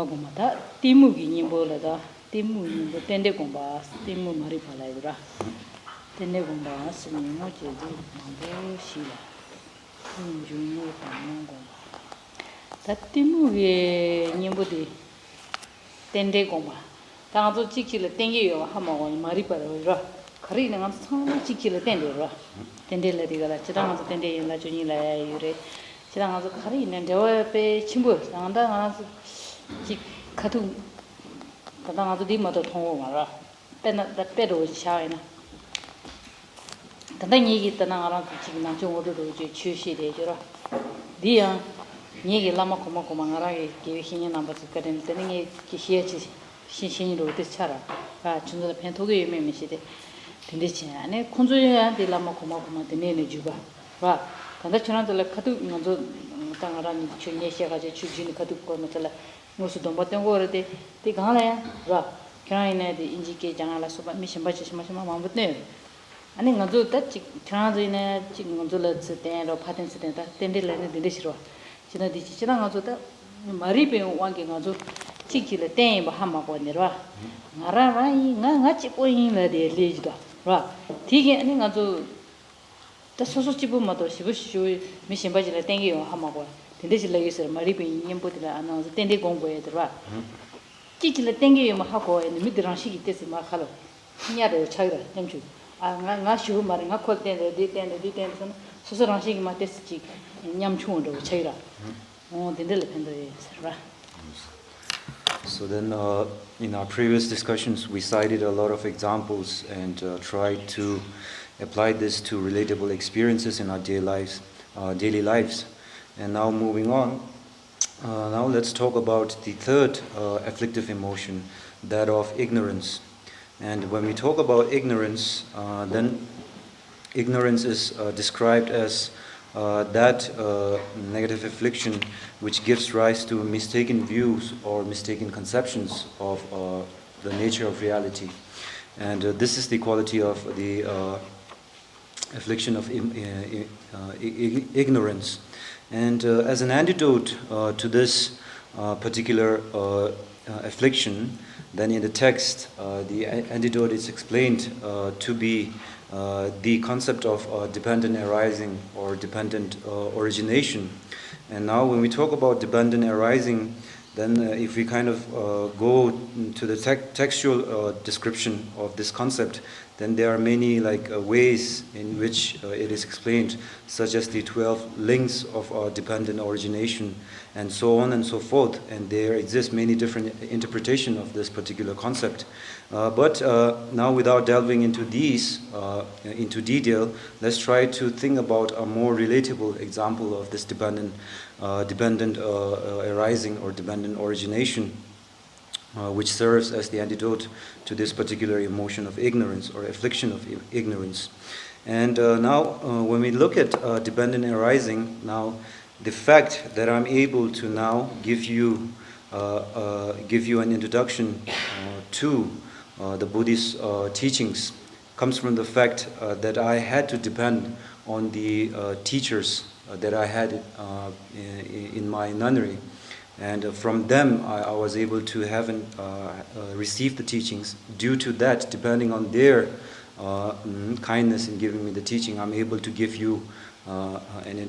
gomata timu gi nimbo la da timu nimbo tende gomba timu mari pala idra tende gomba sini mo je di mambo shila jumu pa mongo ta timu gi nimbo di tende gomba ta zo chikile tenge yo hama go mari pala idra khari na ngam sama chikile tende ra tende la diga la chidang zo tende yin la juni la ya yure chidang zo khari na dewa pe chimbo sangda nga 지 가도 가다가도 디마도 통고 말아 빼나 빼로 샤이나 단단 얘기 있다나랑 지금 나 정도로 이제 취시돼 줘라 디야 얘기 라마 고마고마라게 기회신이 남아서 그런 때는 기시에지 신신이로 됐차라 아 준도 펜토게 예매미시데 근데지 안에 콘조야한테 라마 고마고마 되네 주바 와 단다 전화들 카드 먼저 당하라니 주니시가지 주진이 카드 거면서 무슨 돈 받던 거를 때 가라야 와 그나이네 인지게 장알아 소바 미션 받지 마시마 마음부터 아니 가도 딱지 전화도이네 지금 건들을 때로 파텐스 때다 텐들레네 되시러 지나 디지 지나 가도 말이 배운 왕게 가도 지키를 때 하마고 내려와 나라라이 나가 찍고인래 레지도 와 되게 아니 가도 다 소소 집으면도 시부시 미션 받지를 땡기요 하마고 텐데실레기서 말이 배운 님보다 안 텐데 공부해 들어 지키를 땡기요 하고 있는 미드랑 시기 때서 막 하러 냐를 차이라 냠주 아 쉬고 말이 콜 때는 디텐은 소소랑 시기 막 됐지 냠충도 차이라 텐데를 펜도에 서라. So then in our previous discussions we cited a lot of examples and tried to apply this to relatable experiences in our daily lives. And now moving on, now let's talk about the third afflictive emotion, that of ignorance. And when we talk about ignorance, then ignorance is described as that negative affliction which gives rise to mistaken views or mistaken conceptions of the nature of reality. And this is the quality of the affliction of ignorance. And as an antidote to this particular affliction, then in the text, the antidote is explained to be the concept of dependent arising or dependent origination. And now when we talk about dependent arising, then if we kind of go to the textual description of this concept, then there are many ways in which it is explained, such as the 12 links of dependent origination, and so on and so forth. And there exist many different interpretations of this particular concept. But now, without delving into these into detail, let's try to think about a more relatable example of this dependent arising or dependent origination, which serves as the antidote to this particular emotion of ignorance or affliction of ignorance. And now, when we look at dependent arising, now the fact that I'm able to now give you an introduction to the Buddhist teachings comes from the fact that I had to depend on the teachers that I had in my nunnery. And from them, I was able to have receive the teachings. Due to that, depending on their kindness in giving me the teaching, I'm able to give you an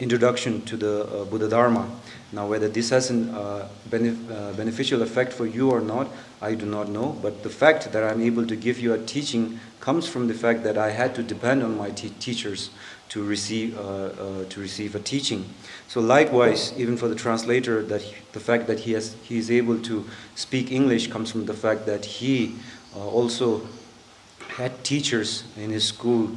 introduction to the Buddha Dharma. Now, whether this has a beneficial effect for you or not, I do not know. But the fact that I'm able to give you a teaching comes from the fact that I had to depend on my teachers to receive a teaching. So likewise, even for the translator, the fact that he is able to speak English comes from the fact that he also had teachers in his school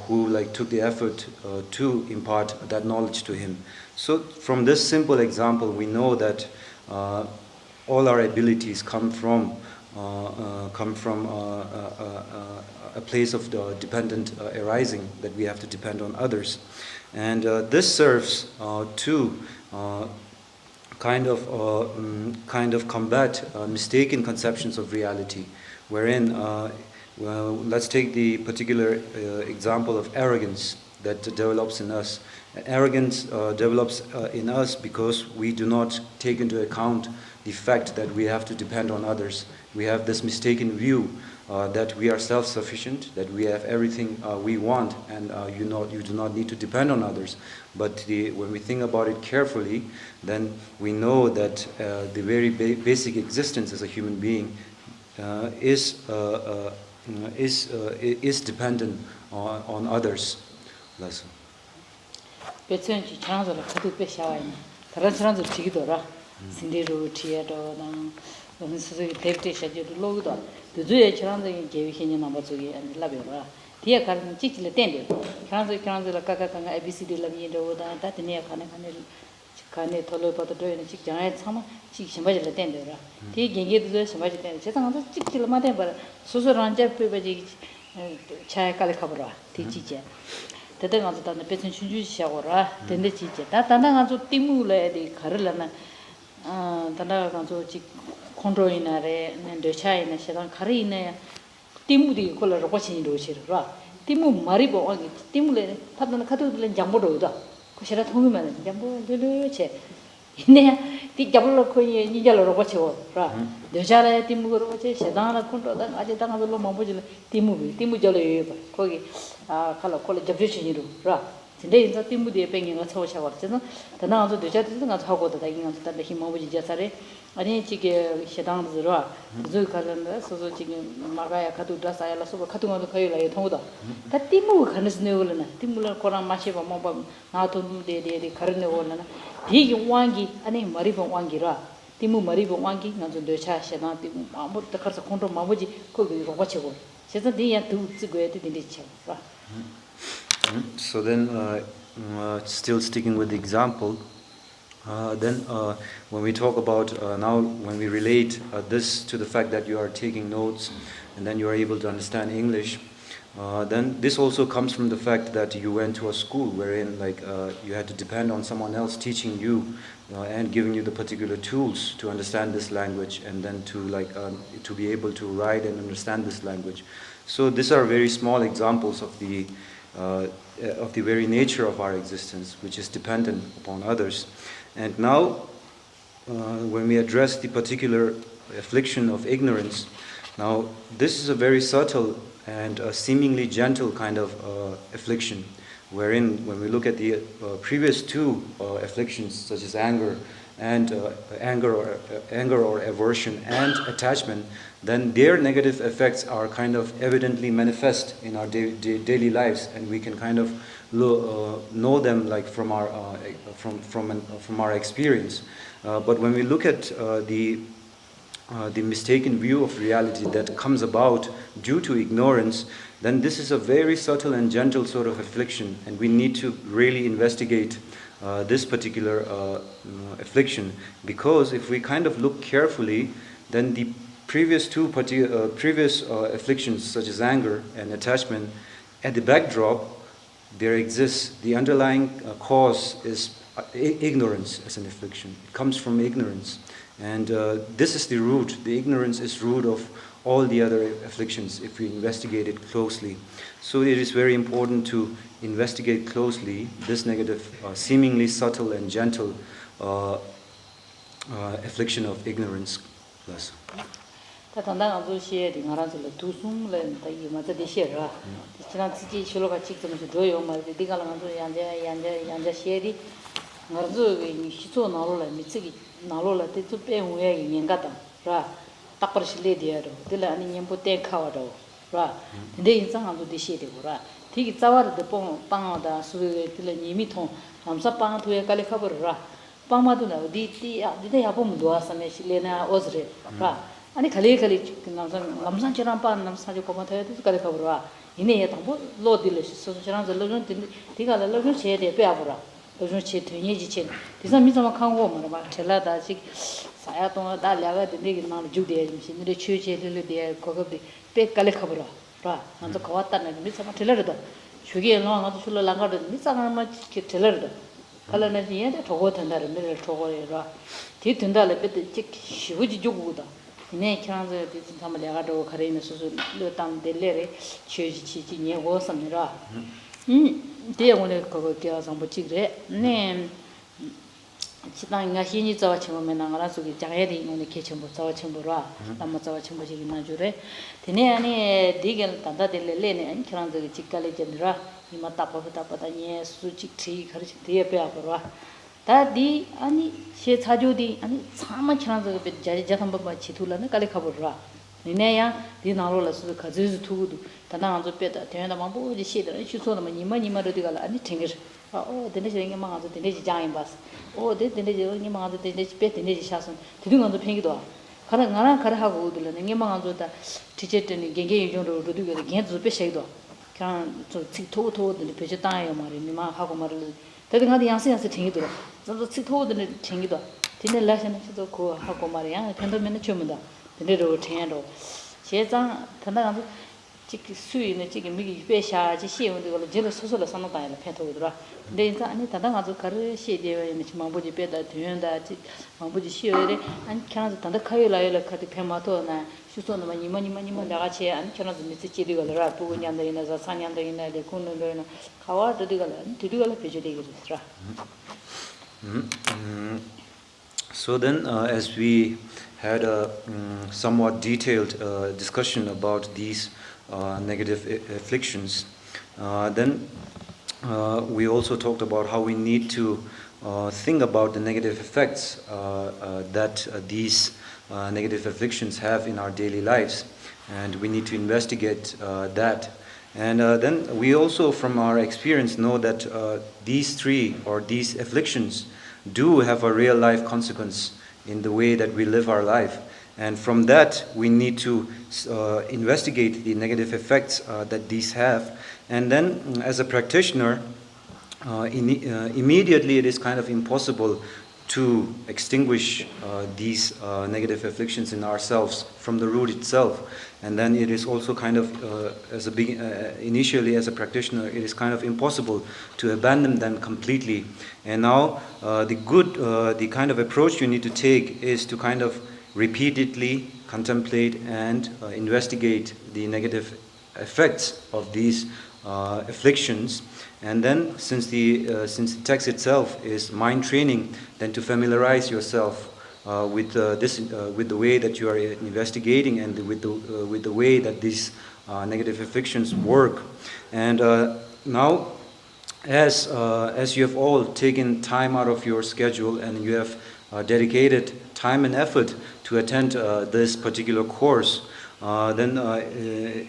who took the effort to impart that knowledge to him. So from this simple example, we know that all our abilities come from a place of the dependent arising, that we have to depend on others. And this serves to kind of combat mistaken conceptions of reality, wherein let's take the particular example of arrogance that develops in us. Arrogance develops in us because we do not take into account the fact that we have to depend on others. We have this mistaken view that we are self-sufficient, that we have everything we want, and you do not need to depend on others. But when we think about it carefully, then we know that the very basic existence as a human being is dependent on others. That's 배천지 장소를 가득 빼셔와요. 다른 사람들 지기더라. 신대로 티에도 난 수수기 대비되셔도 로그도 그주에 장소의 계획이 남아서게 라벼라. 뒤에 가는 찍질을 땡겨. 장소를 까까까 ABCD 라비도 다 드니야 가네 털어봐도 되는 직장에 참 신바지를 땡겨라. 뒤에 경계도 신바지 땡겨. 세상에서 찍질을 맞대 봐. 수수랑 잡혀지 차에 깔려 가버라. 뒤지지. 대대가서 단에 배선 춘주시하고라 된데 지지 다 단단가서 띠무래디 가르라나 단단가서 지 컨트롤이나래 nen데 차이나 시간 가리네 띠무디 콜러 고치니로 시르라 띠무 마리보 어기 띠무래 탑는 카도들 장보도다 그시라 통이면 장보 들으체 이네 띠 잡을로 코이 니잘로 고치고라 여자래 띠무로 고치 시다나 컨트롤다 아직 당가서 뭐보지 띠무 절에 거기 칼로 콜 접주시니로 라 근데 인자 띠무디에 뱅이가 처우셔 가지고 단나도 되자든가 하고도 다 이거 다 힘모부지 자살에 아니 지게 시당들어 저 가는데 소소 지금 마가야 가도 다사야라 소고 카통도 거기라 통도 다 띠무 가는스네 올라나 띠무를 거랑 마시바 뭐바 나도 데데 가르네 올라나 디기 왕기 아니 머리봉 왕기라 띠무 머리봉 왕기 나도 되차 시당 띠무 아무도 가서 컨트롤 마부지 거기 이거 고치고 그래서 디야 두 지고에 되는지 봐 So then, still sticking with the example, then when we talk about now, when we relate this to the fact that you are taking notes and then you are able to understand English, then this also comes from the fact that you went to a school wherein you had to depend on someone else teaching you and giving you the particular tools to understand this language and then to be able to write and understand this language. So these are very small examples of the very nature of our existence, which is dependent upon others. And now, when we address the particular affliction of ignorance, now this is a very subtle and seemingly gentle kind of affliction, wherein when we look at the previous two afflictions, such as anger or aversion and attachment, then their negative effects are kind of evidently manifest in our daily lives, and we can kind of know them from our experience. But when we look at the mistaken view of reality that comes about due to ignorance, then this is a very subtle and gentle sort of affliction, and we need to really investigate this particular affliction, because if we kind of look carefully, then the previous two afflictions, such as anger and attachment, at the backdrop, there exists the underlying cause is ignorance as an affliction. It comes from ignorance, and this is the root. The ignorance is root of all the other afflictions if we investigate it closely. So it is very important to investigate closely this negative, seemingly subtle and gentle affliction of ignorance. Yes. 딱버시레디야로 들라 아니 냠보 땡카와도 라 근데 인상한도 디시데고라 되게 자와르도 빵하다 수에 들라 니미통 남사 빵토에 깔리카버라 빵마도나 디티야 디데야 보면 도와서네 실레나 오즈레 라 아니 칼리 남산처럼 빵 남사죠 고마터에도 깔리카버라 이내에 당보 로딜레시 소처럼 절로는 디가 절로는 제대 빼아버라 요즘 제 되니지 체 디사 미자마 칸고 말아 텔라다지 사야동아 달려가 되게 나는 주대 심신들이 취재를 돼 거기 빼깔래 가버라 봐 한도 거왔다는 미사마 텔러다 저게 나도 술을 나가도 미사마 텔러다 칼라는 얘한테 저거 된다는 늘 저거라 뒤 된다래 빼도 쉬우지 주고다 이내 키랑서 뒤 담을 내가도 가리는 수수 르담 델레레 취지치지 녀고 섬이라 대원에 그거 끼어서 뭐 찍래 네 지난 nga hini zawa chimo mena ngara sugi jagayari ngone kechimbo zawa chimbora lama zawa chimbo jigi na jure tene ani digel tanda dele lene an kiran zogi chikkale jendra ima tapa da nye su chik tri khari chik diye pe aporwa ta di ani she chajo di ani sama kiran zogi pe jari jathamba ba chitula ne kale khaborwa nene ya di naro la su khazizu tugudu tanda nga zo pe da tena mambo ji she da shi so na ma nima ro digala ani tingir dene jenge ma ngazo dene ji jangin bas dene jenge ma ngazo dene ji pe dene ji shason tidung ngazo pengido kara ngara kara hago udula nenge ma ngazo da tiche tene genge yong ro ro dugo gen zo pe sheido kan zo tik to dene pe je ta yo mari ni ma hago mari dede ngadi yang sen tingido zo tik to dene tingido dene la sen zo ko hago mari yang tendo men chumda dene ro tendo che zang tanda ngazo chiki sui ne chiki migi pe sha ji xie wen de lo jelo so so la san da la pe to dra de za ani ta da ga zo kar xie de ne chi mangbo ji pe da tyen da ji mangbo ji xie de an kya na ta da khayo la yo la kha de pe ma to na shu so na ma ni ma la ga che an kya na zo ni chi de ga la bu nyam de na za san nyam de na de kun no na khawa de ga la ti de ga la pe je de ga So then, as we had a somewhat detailed discussion about these negative afflictions, then we also talked about how we need to think about the negative effects that these negative afflictions have in our daily lives, and we need to investigate that. And then we also, from our experience, know that these three or these afflictions do have a real life consequence in the way that we live our life. And from that, we need to investigate the negative effects that these have. And then, as a practitioner, immediately it is kind of impossible to extinguish these negative afflictions in ourselves from the root itself. And then it is also kind of, initially as a practitioner, it is kind of impossible to abandon them completely. And now, the kind of approach you need to take is to kind of repeatedly contemplate and investigate the negative effects of these afflictions. And then, since the text itself is mind training, then to familiarize yourself with the way that you are investigating and with the way that these negative afflictions work. And now, as you have all taken time out of your schedule and you have dedicated time and effort to attend this particular course, then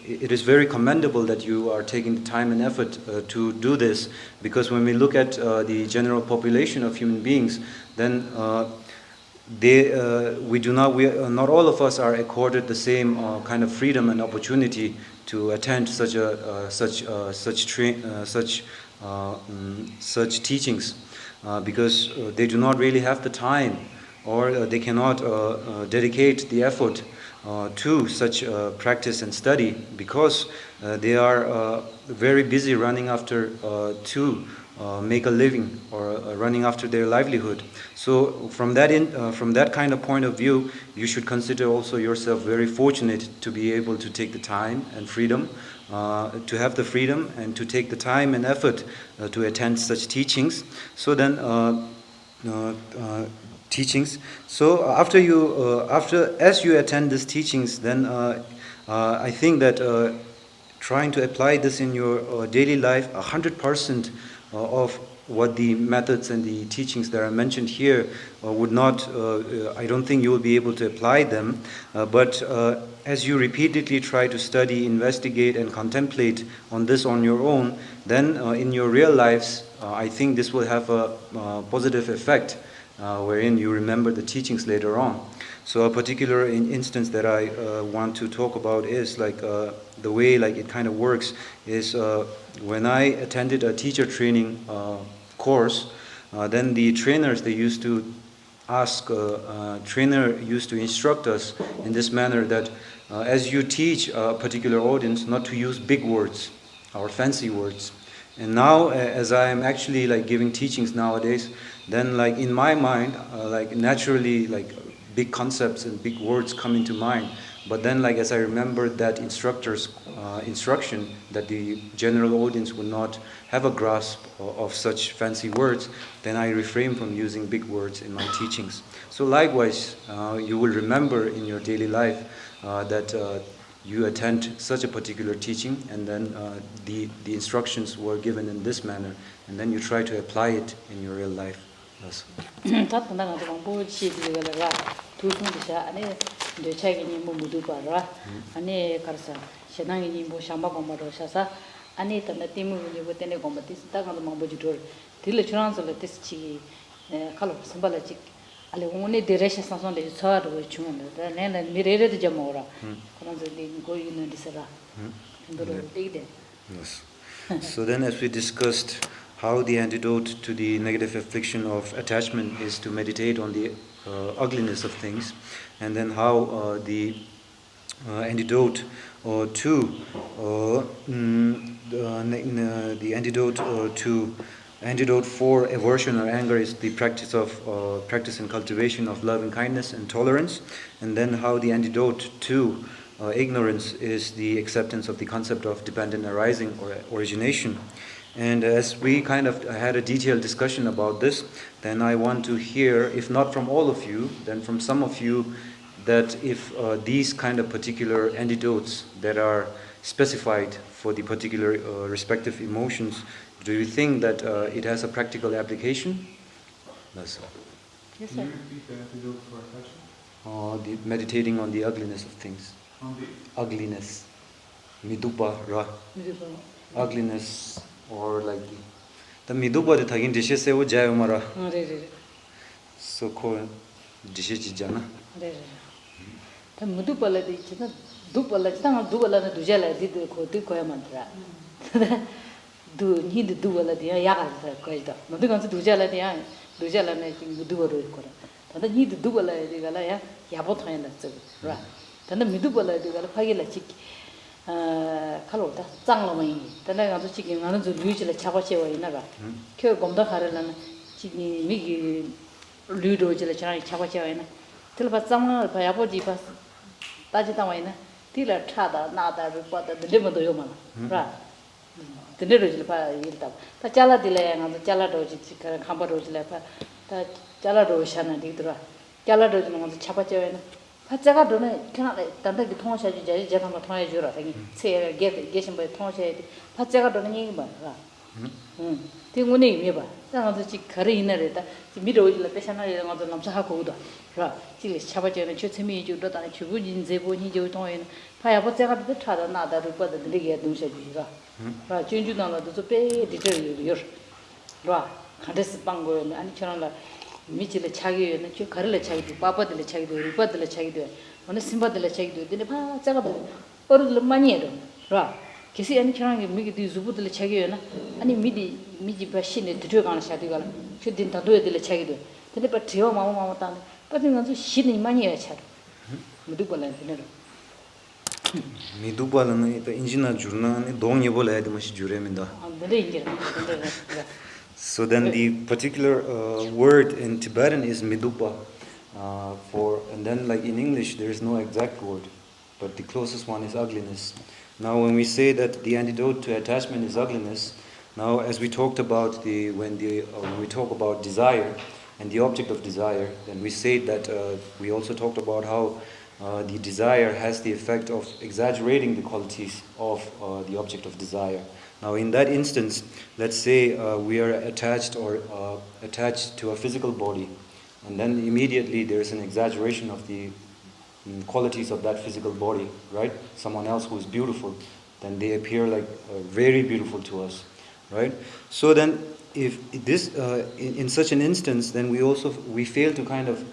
it is very commendable that you are taking the time and effort to do this, because when we look at the general population of human beings, then not all of us are accorded the same kind of freedom and opportunity to attend such teachings, because they do not really have the time, or they cannot dedicate the effort to such practice and study, because they are very busy running after to make a living, or running after their livelihood. So from that kind of point of view, you should consider also yourself very fortunate to be able to take the time and freedom, to have the freedom and to take the time and effort to attend such teachings. So then teachings. So as you attend these teachings, then I think that trying to apply this in your daily life, 100% of what the methods and the teachings that are mentioned here would not. I don't think you will be able to apply them. But as you repeatedly try to study, investigate, and contemplate on this on your own, then in your real lives, I think this will have a positive effect, wherein you remember the teachings later on. So a particular instance that I want to talk about is like the way like it kind of works is when I attended a teacher training course, then the trainers, they used to trainer used to instruct us in this manner that as you teach a particular audience, not to use big words or fancy words. And now, as I am actually like giving teachings nowadays, then like in my mind, like naturally like big concepts and big words come into mind. But then, like as I remembered that instructor's instruction that the general audience would not have a grasp of such fancy words, then I refrain from using big words in my teachings. So likewise, you will remember in your daily life that you attend such a particular teaching, and then the instructions were given in this manner, and then you try to apply it in your real life. Yes. Yes. So then, as we discussed, how the antidote to the negative affliction of attachment is to meditate on the ugliness of things, and then how the antidote to the antidote for aversion or anger is the practice and cultivation of love and kindness and tolerance, and then how the antidote to ignorance is the acceptance of the concept of dependent arising or origination. And as we kind of had a detailed discussion about this, then I want to hear, if not from all of you, then from some of you, that if these kind of particular antidotes that are specified for the particular respective emotions, do you think that it has a practical application? Yes, sir. Yes, sir. Can you repeat the antidote for attachment? Meditating on the ugliness of things. On the ugliness. Midupa ra. Ugliness, or like the midupa the thagin dishes se wo jay mara. So ko dishes jana. The Mudupala di China Dupala China Duala Dujala did the Kotu mantra. Do need to do a yaga quite. Nothing on to Dujala the eye, Dujala making the duo record. And then need to do a Galaya, Yabotana, right. Then the Midupala de Pagila chick. Kalota, Zanglamay, then I got the chicken on to usually Chabachewa in Nara. Kyo Gomda Haralan, chicken, Migi, Ludo China Chabachewa. Till about summer, Payabo Jipas, Tajitawina, Tilla Chada, Nada, report the limit of human. Right. The little Yilta. The Chala delay and the Chalado, Campado Lepa, the Chalado Shana Didra, Chalado on the Chapacho. Pachagado cannot let the Tonsha Jacama Jura, say, get by Tonsha, Pachagado Niba. Think we name Miba. Some of the Chicarina, the middle of the Pesana on the Namsahakoda. She is Chabajan and Chutimi, you don't like Chubujin, Zeboni, Jotoin, Payapota, the Trada, not that report the Liga Dusha. Change on the pay, detail. Ra, Candace Bango and Chanala, Michel Chagi and Chukarla Chagi, Papa de la Chagi, report de la Chagi, on the Simba de la Chagi, the Pachagado, or the Maniero. Ra. Kisi any trying to make these wood the Chagana, any midi machine to do on a shatigal, she didn't do it the Chagado. Then the Patio Mamma, but in the shitting money a chat. Medupal and Pinero. Midupal and the engineer journal, don't you will add much jureminda. So then the particular word in Tibetan is Midupa. And then like in English there is no exact word, but the closest one is ugliness. Now when we say that the antidote to attachment is ugliness, now as we talked about when we talk about desire and the object of desire, then we say that we also talked about how the desire has the effect of exaggerating the qualities of the object of desire. Now in that instance, let's say we are attached to a physical body, and then immediately there is an exaggeration of the qualities of that physical body, right? Someone else who is beautiful, then they appear like very beautiful to us, right? So then, if this in such an instance, then we fail to kind of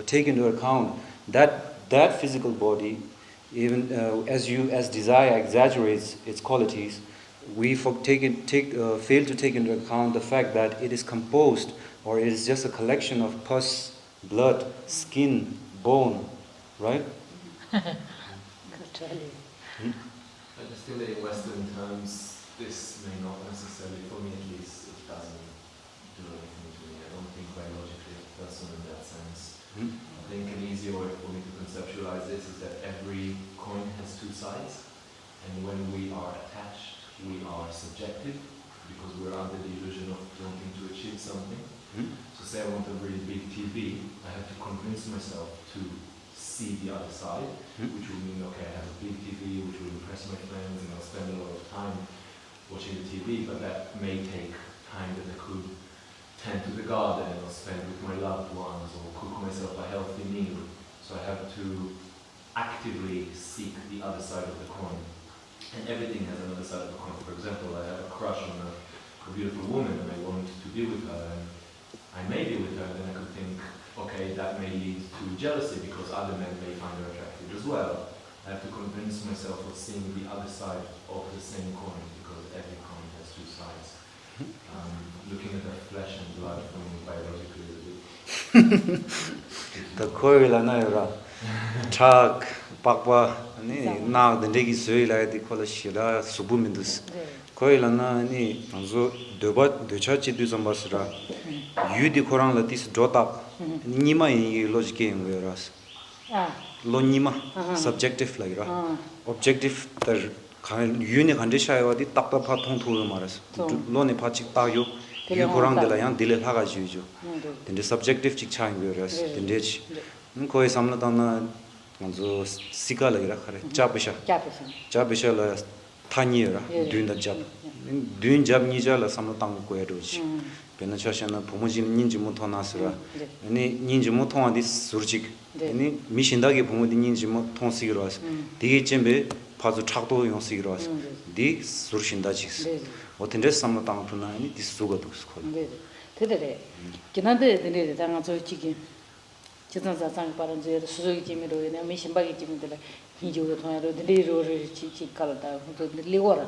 take into account that physical body, even as desire exaggerates its qualities, we fail to take into account the fact that it is composed, or it is just a collection of pus, blood, skin, bone. Right? But still in Western terms, this may not necessarily, for me at least, it doesn't do anything to me. I don't think biologically a person in that sense I think an easier way for me to conceptualize this is that every coin has two sides, and when we are attached, we are subjective because we're under the illusion of wanting to achieve something. So say I want a really big TV, I have to convince myself to see the other side, which will mean, okay, I have a big TV, which will impress my friends, and I'll spend a lot of time watching the TV, but that may take time that I could tend to the garden or spend with my loved ones or cook myself a healthy meal. So I have to actively seek the other side of the coin. And everything has another side of the coin. For example, I have a crush on a beautiful woman and I want to be with her, and I may be with her, and then I could think, okay, that may lead to jealousy because other men may find her attractive as well. I have to convince myself of seeing the other side of the same coin because every coin has two sides. Looking at her flesh and blood from biologically is a bit... The coil anayra tak pakwa ani na the negi zui la di kola shira subumindus coil ana ani anzo debat de chachi du zambasra yudi korang la dis dota nima in logic in whereas lo nima subjective like ra objective tar kan yuni kandisha di takta pha thong thu maras lo ne pha chik ta yo yu korang de la yang dile ha ga ju then the subjective chik chang whereas then dech koi samna dana anzo sika la ra khare chabisha la thani ra doing the job doing job ni ja la samna tang ko ya doji pena chashana pomojin ninji mo thonasra ani ninji mo thon adi surjik ani mishinda ge pomodi ninji mo thon sigros dige chembe phazu thakdo yong sigros di surshinda jis 어떤데 samna tang thuna ani di suga dos ko 되더래 기나데 되네 당한 저 지기 지단자 장 바른 저 수수기 지미로 내 미신바기 지미들 이조로 통해로 들리로를 지지 깔다 또 리고라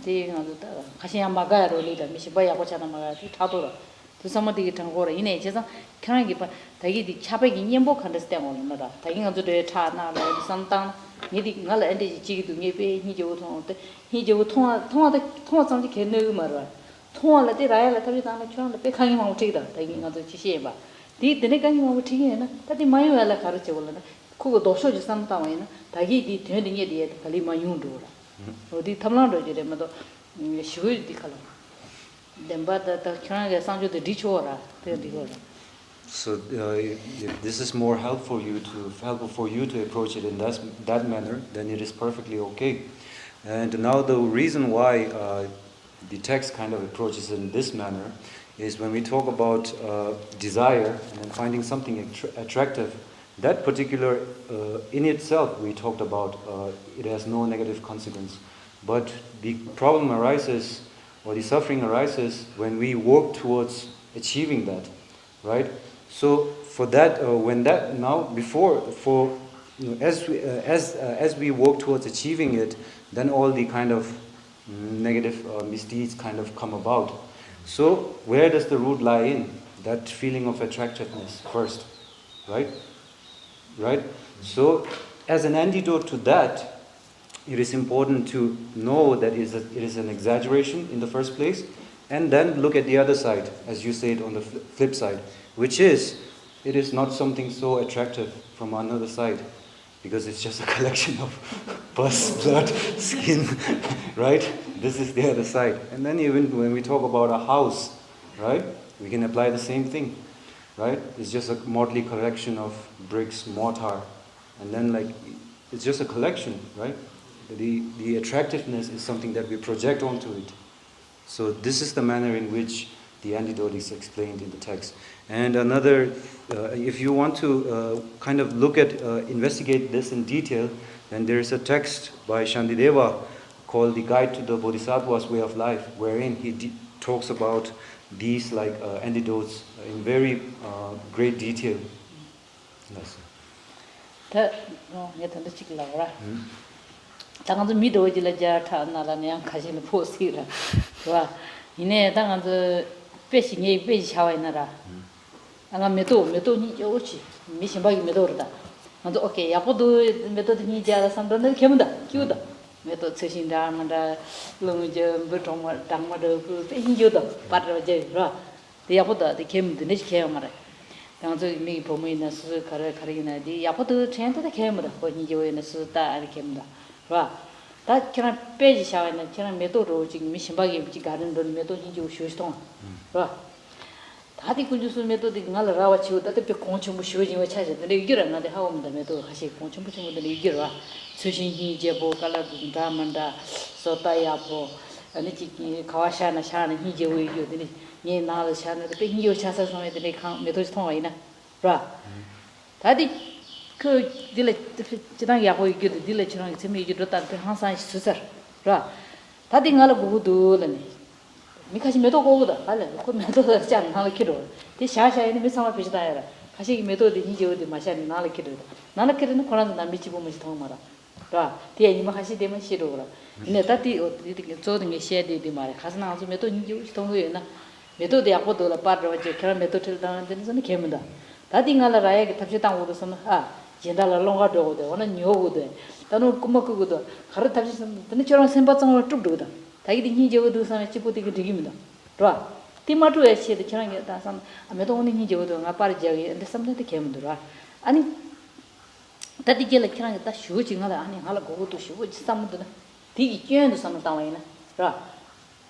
대가도 다 가시야 마가로 리다 미신바야 고차나 마가 타도라 그 사람들이 당고라 이내 제가 편하게 봐 다기디 차백이 년복한데서 때문에다 다기가 저대 차나라 상당 니디 갈 엔데 지기도 니베 니조 통한테 니조 통화 장지 개내고 말아 통화를 때 라야라 타비 다음에 추한데 백하기만 못이다 다기가 저 지시해 봐 디 드네가기만 못이게나 다디 마요야라 가르쳐 볼라나 그거 도서지 상담이나 다기디 되는 게 갈리만 용도라 어디 탐나도 이래면도 쉬고디 칼라 덴바다 다 그냥 상주도 디초라 되디고라. So if this is more helpful for you to approach it in that manner, then it is perfectly okay. And now the reason why the text kind of approaches in this manner is when we talk about desire and then finding something attractive, that particular in itself we talked about it has no negative consequence. But the problem arises, or the suffering arises, when we work towards achieving that, right? So for that, when that now before for as we work towards achieving it, then all the kind of negative misdeeds kind of come about. So where does the root lie in? That feeling of attractiveness first, right? Right? So as an antidote to that, it is important to know that it is an exaggeration in the first place, and then look at the other side, as you said on the flip side, which is, it is not something so attractive from another side, because it's just a collection of pus, blood, skin, right? This is the other side. And then even when we talk about a house, right, we can apply the same thing, right? It's just a motley collection of bricks, mortar, and then like, it's just a collection, right? The attractiveness is something that we project onto it. So this is the manner in which the antidote is explained in the text. And another, if you want to kind of look at, investigate this in detail, then there is a text by Shantideva called The Guide to the Bodhisattva's Way of Life, wherein he talks about these like antidotes in very great detail. Yes. 당한도 미도지라자 타나라냐 가시는 포스라 와 이내 당한도 배신이 배시 샤와이나라 당한 메도 니 좋지 미신바기 메도르다 나도 오케이 야포도 메도도 니 자라 상도는 개문다 키우다 메도 처신다만다 롱저 버통마 당마도 그 배신jo도 빠르제 라 야포도 데 개문도 니 개요 말아 당저 미 보면은 수 가르가리나 디 야포도 챈도 개무다 거니지오에는 수다 아니 개무다 봐 다 그냥 빼지 샤와는 그냥 메도로 지금 미신박이 비지 가는 돈 메도 hin지 오시오스통 봐 다디 군주스 메도디 ngal라와 치우다 때 공충부 쉬어지고 찾아들 이기를 나데 하고면다 메도 다시 공충부 친구들 이기를 와 수신히 제보 갈라든다 만다 소타야보 아니 지기 가와샤나 샤는 hin지 오이교들이 예 나를 샤는 때 hin지 오차서 소메들이 강 메도지 통와이나 봐 다디 그 딜레 지난 야고 이기도 딜레 지난 재미 이기도 단테 항상 수서 봐 다디 ngal 고도는 미카시 메도 고고다 알레 그 메도가 장 나를 키로 디 샤샤에는 미상화 비슷하여라 가시 메도디 hin지 어디 마샤니 나를 키로 나를 키로는 코란도 나 미치 보면서 통 말아 봐 뒤에 이마 가시 되면 싫어라 근데 다디 어디 저든 게 셰디디 말에 가서 나서 메도 hin지 통도에나 메도디 야고도라 빠르어지 그런 메도 틀다는 데는 개문다 다디 ngal 라에 탑시 땅고도서는 진달라 롱가도고도 오늘 녀고도 나는 꼬막고도 가르 탑시선 근데 저런 선바장을 뚝뚝다 다이디 hin지어도 선에 집어되게 되깁니다 봐 티마토에 시에도 저런 게 다선 아메도 오늘 hin지어도 나 빠르지하게 근데 섬는데 개문들아 아니 다디 jelek kira ta shu jinga ani hala go to shu samudna ti kyen do sam tawaina ra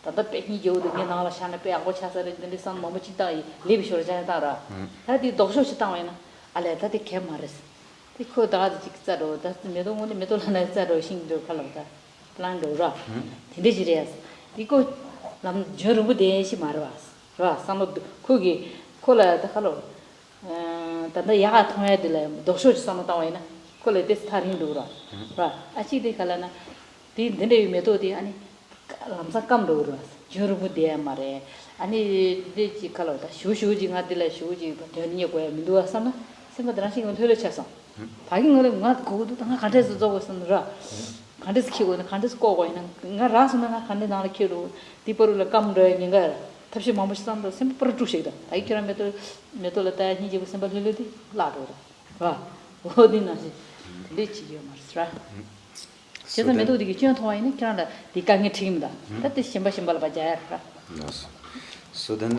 ta da pe ni jo do ni na la shana pe ago cha sa de ni sam mo chi ta le bi shor ja ta ra ta di do shu chi tawaina ale ta di ke mares ti ko da di chi sa ro ta me do mo ni me do la na sa ro shin do khala ta plan do ra ti de ji re ti ko 남 저르부 대시 말아왔어. 봐. 삼도 거기 콜라 다 칼로 단다 야가 통해야 될래. 도쇼지 삼도 나와이나. 콜레 데스타린 도라. 봐. 아치데 칼라나 디 근데 메도디 아니 람사 감도 그러왔어. 저르부 대 말에 아니 데지 칼로다 쇼쇼지 가들래 쇼지 되니 거야. 민도와 삼나 생각들한 신경 돌려쳐서. 바긴 거는 뭔가 그것도 다 간테서 저거 쓰느라 간데스 키고는 간데스 꼬고 있는 nga 라스는 간데 나를 키로 디퍼를 감래 ninga 탑시 마무시산도 셈퍼 주시다 아이키라 메토라타 hin지 셈퍼 흘리디 라도라 와 어디나지 리치요 마스라 제가 메토디기 쥐어 통화이네 그런다 디강에 튀깁니다 그때 심발 바자야 Yes. So then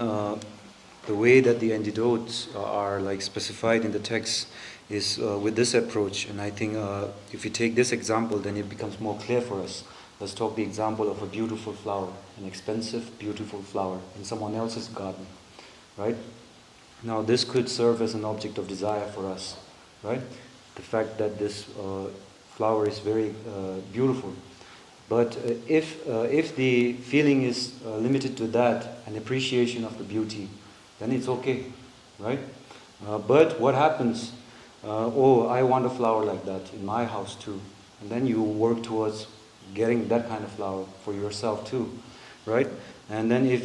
the way that the antidotes are like specified in the text is with this approach, and I think if we take this example, then it becomes more clear for us. Let's talk the example of a beautiful flower, an expensive, beautiful flower in someone else's garden, right? Now this could serve as an object of desire for us, right? The fact that this flower is very beautiful. But if the feeling is limited to that, an appreciation of the beauty, then it's okay, right? But what happens? I want a flower like that in my house too. And then you work towards getting that kind of flower for yourself too, right? And then if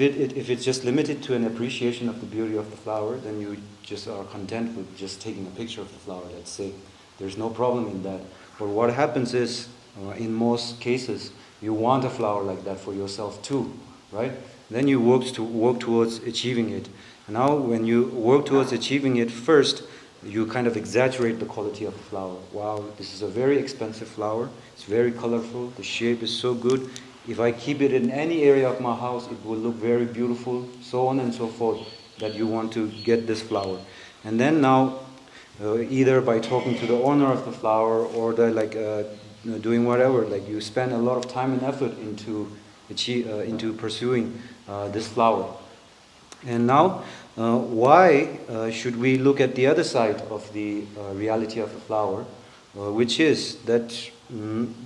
it's just limited to an appreciation of the beauty of the flower, then you just are content with just taking a picture of the flower, let's say. There's no problem in that. But what happens is, in most cases, you want a flower like that for yourself too, right? Then you work towards achieving it. And now when you work towards achieving it, first, you kind of exaggerate the quality of the flower. Wow, this is a very expensive flower. It's very colorful. The shape is so good. If I keep it in any area of my house, it will look very beautiful, so on and so forth, that you want to get this flower. And then now, either by talking to the owner of the flower or doing whatever, like you spend a lot of time and effort into pursuing this flower. And now, why should we look at the other side of the reality of the flower, which is that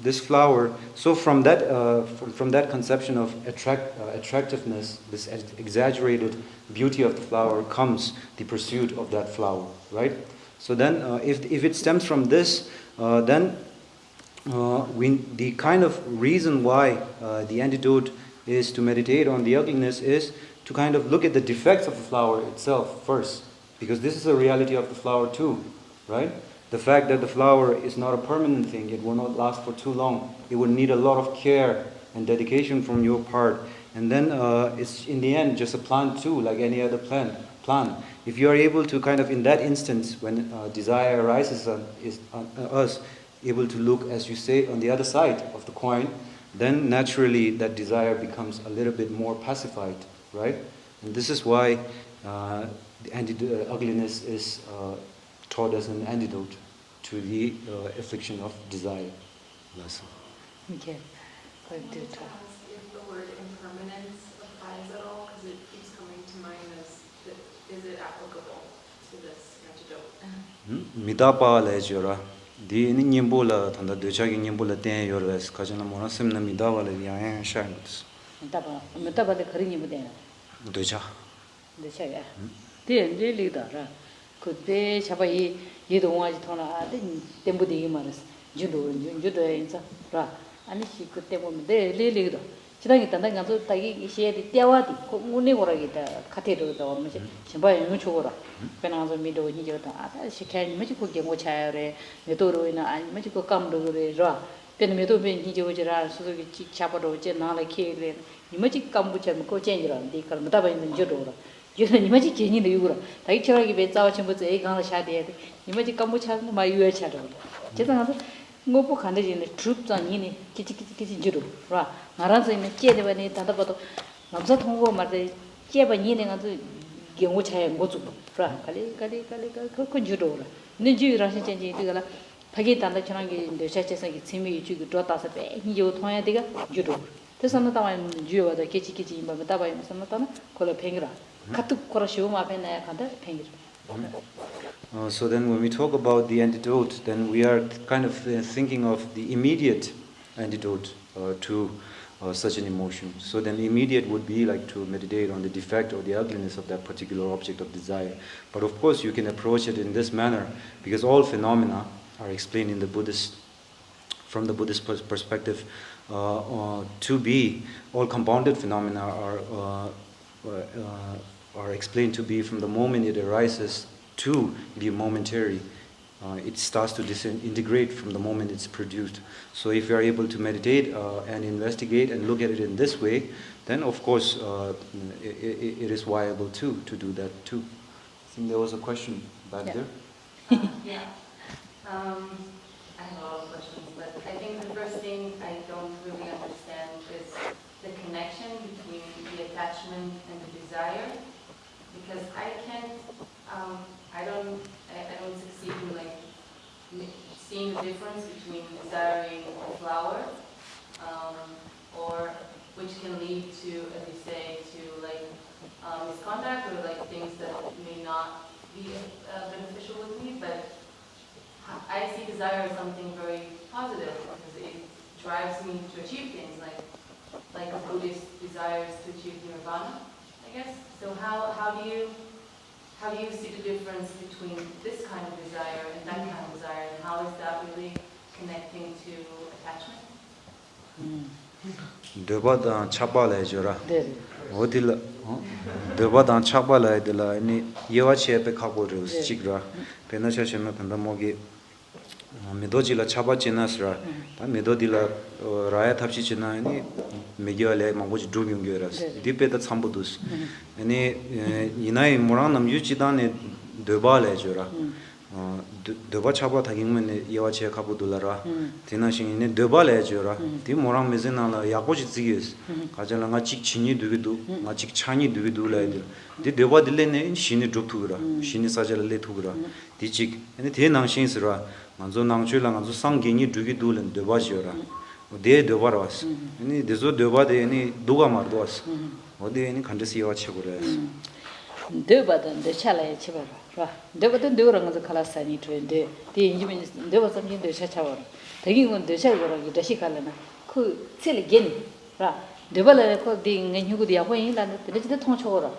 this flower, so from that conception of attractiveness, this exaggerated beauty of the flower, comes the pursuit of that flower, right? So then if it stems from this, then the kind of reason why the antidote is to meditate on the ugliness is to kind of look at the defects of the flower itself first, because this is a reality of the flower too, right? The fact that the flower is not a permanent thing, it will not last for too long. It will need a lot of care and dedication from your part. And then it's in the end just a plant too, like any other plant. If you are able to kind of, in that instance, when desire arises is us able to look, as you say, on the other side of the coin, then naturally that desire becomes a little bit more pacified, right? And this is why ugliness is taught as an antidote to the affliction of desire. Okay. I wanted to ask if the word impermanence applies at all, because it keeps coming to mind as, is it applicable to this antidote? Midapa lejora. Di ni nyimbola tanda dechagi nyimbola ten yorwes kajana mona simna midawa le yang shangus. Metaba de karini budena. Decha. Decha ya. De really da ra. Could be chabai yidongwa jitona de tembu de maras. Judo insa ra. Ani shi could temo de really da. 지랑이 단단 가서 타기 이시에 떼와디 고문이 거라기다 카테도 더 뭐지 신바에 유초거라 배나서 미도 니저다 아 시켜니 뭐지 그게 뭐 차야래 메도로이나 아니 뭐지 그 감도 그래라 배는 메도 배 니저지라 수수기 잡아도 제 나라 키래 니뭐지 감부처럼 그 쟁이라 네 그럼 답아 있는 저도라 요새 니뭐지 괜히도 유거라 다이 처라기 배 싸워 전부터 애 강을 샤대야 돼 니뭐지 감부처럼 막 유에 차도 제가 ngopo khande jine troop zang yini kichi jiru ra ngaran zai me che de ba ne ta da ba to namsa thonggo ma de che ba yini nga zu gyengo chae ngo zu ra kali ko jiru ra ne ji ra shin chen ji de la phagi ta da chang gi de sha che sa gi chimi yu ju do ta sa be ni yo thong ya de ga jiru te sa na ta ma ju wa da kichi ba ta ba sa na ta na ko la phengra khatu ko ra shiu ma pe na ya khanda phengra. So then when we talk about the antidote, then we are kind of thinking of the immediate antidote to such an emotion. So then the immediate would be like to meditate on the defect or the ugliness of that particular object of desire. But of course you can approach it in this manner because all phenomena are explained in the from the Buddhist perspective to be, all compounded phenomena are explained to be from the moment it arises to be momentary. It starts to disintegrate from the moment it's produced. So if you are able to meditate and investigate and look at it in this way, then of course it is viable too to do that too. I think there was a question back there. Yeah. I have a lot of questions, but I think the first thing I don't really understand is the connection between the attachment and the desire, because I don't succeed in like seeing the difference between desiring a flower, or which can lead to, as you say, to like misconduct or like things that may not be beneficial with me, but I see desire as something very positive because it drives me to achieve things like a Buddhist desires to achieve nirvana, I guess. So how do you see the difference between this kind of desire and that kind of desire, and how is that really connecting to attachment? Debadan chapala jora. Odila debadan chapala dela ni yewache pe khapodus chigra. Penacha chema pandamogi medojila chapa chenasra. Ta medodila raya thapchi chena ni megiale mangoji drugyung geras. Dipeta chambudus. Ani inai moranam yuchidane debale jora. Deba chapa thagingmen yewache khapodulara. Tinashin ne debale jora. Di morang mezenala yagoji zigis. Kajala nga chik chini dugidu, nga chik chani dugidu la edir. Di deba dilene shini druptugra, shini sajala le thugra. Di chik ani the nangshin sira. Manzo nangchula nganzo sanggini dugidu len deba jora. De deba ras. Ani dezo deba de ani duga mardos. Ode ani khandasi yewache gores. Debadan de chala chiba. Debadan deurang the kalasani to de injimin there was something the chachawar. Taking on the chagora, the shikalana, could silly again. Debala ding and you could be away land, the tonchora.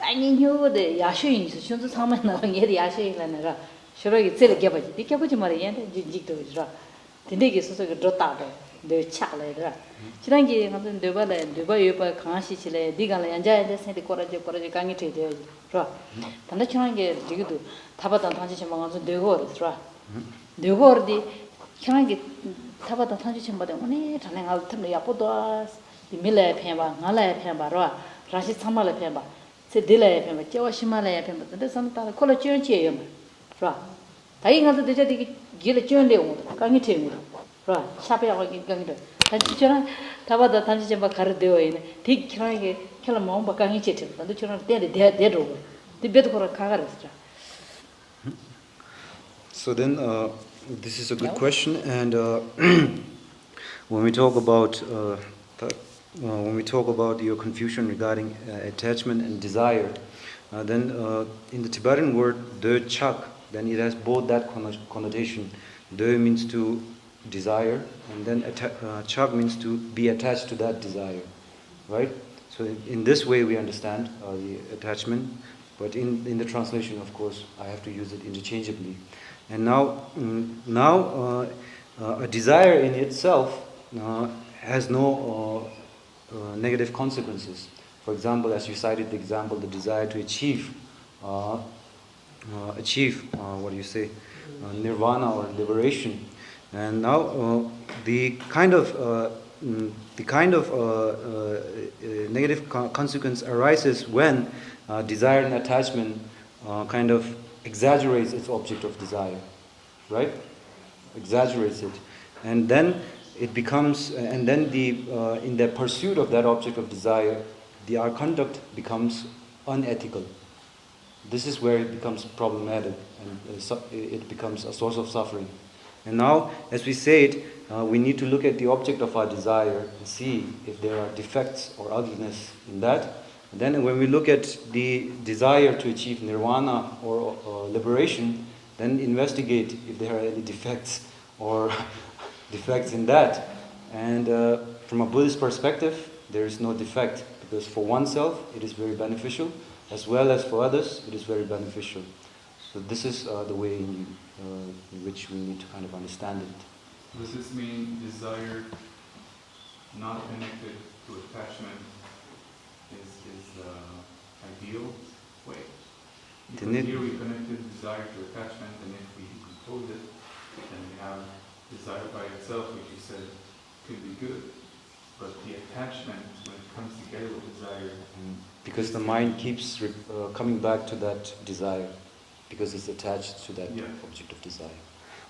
I knew the Yashin, so the summon and get the Yashin and sure it's silly gabbage. The cabbage Marian, Jigto is ra. The dig is also a drotado, the chala. Chirangi and Debala and Dubai Kanshi Chile, Digala and Giant, the Coraje Gangi there. And the Chirangi, Digu, Tabatan Tanchimans, the horse, ra. The hordi. Can I get Tabata Tanjim but only telling out to the Apodos, the Miller Pemba, Nala Pemba, Rashi Samala Pemba, said Dilla Pemba, Joshimala Pemba, there's some college church. Ra. Tying out the Gila Journey, can you tell me? Ra, Shapia Ganga. And Tabata Tanjim Cardeo in, Tick Kilamon, Bakangi Chitin, and the children dead over. The bed kora kagarastra. So then, this is a good question, and when we talk about your confusion regarding attachment and desire, then in the Tibetan word de chak, then it has both that connotation. De means to desire, and then chak means to be attached to that desire, right? So in this way we understand the attachment, but in the translation, of course, I have to use it interchangeably. And now a desire in itself has no negative consequences. For example, as you cited the example, the desire to achieve nirvana or liberation. And now the kind of negative consequence arises when desire and attachment kind of exaggerates its object of desire, right? Exaggerates it, and then it becomes, and then in the pursuit of that object of desire, our conduct becomes unethical. This is where it becomes problematic, and it becomes a source of suffering. And now, as we said, we need to look at the object of our desire and see if there are defects or ugliness in that. And then when we look at the desire to achieve nirvana or liberation, then investigate if there are any defects or defects in that. And from a Buddhist perspective, there is no defect, because for oneself it is very beneficial, as well as for others it is very beneficial. So this is the way in which we need to kind of understand it. Does this mean desire not connected to attachment is the ideal way? Because here we connected desire to attachment, and if we compose it, then we have desire by itself, which you said could be good. But the attachment, when it comes together with desire... Because the mind keeps coming back to that desire, because it's attached to that object of desire.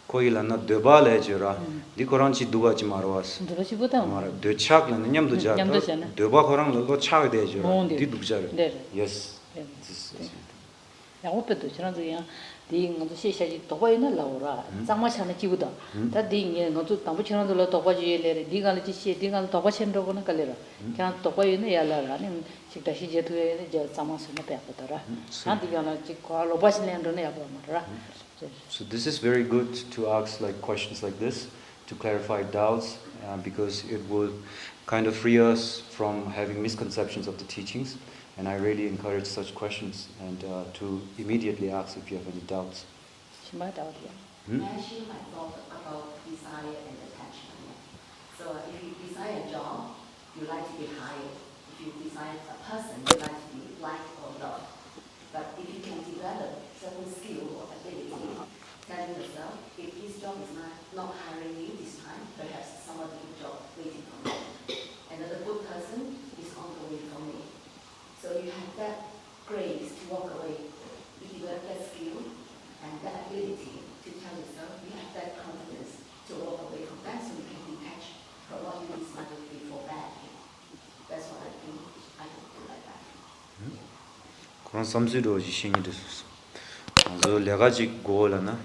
Koila na deba lejera, di koranchi duga chi marwas. Dugachi buta. Mara de chak la nyam du jar. Deba korang lo chak de jera. Di dugjar. Yes. Ya opedo chranzo ya di ngodo sheshaji toba ina laura. Zangma chana jibuda. Ta di nge ngodo tambu chranzo lo toba ji lere. Di gal ji she di gal toba chen ro na kalera. Kya toba ina ya la ra ni sikta shi je tu ye je zangma sona pe apatara. Andi gala ji ko lo ba chen ro na ya ba mara. So this is very good to ask like questions like this, to clarify doubts, because it will kind of free us from having misconceptions of the teachings. And I really encourage such questions and to immediately ask if you have any doubts. May I share my thought about desire and attachment? So if you desire a job, you like to get hired. If you desire a person, you like to be liked or loved. But if you can develop certain skill or ability, telling yourself, if this job is not hiring me this time, perhaps some other good job waiting for me. Another good person is on the way for me. So you have that grace to walk away. You develop that skill and that ability to tell yourself, you have that confidence to walk away from that, so you can detach from what you decided before bad. That's what I think I could do like that. 그런 섬수도 지신이 됐었어. 그래서 레가지 고라나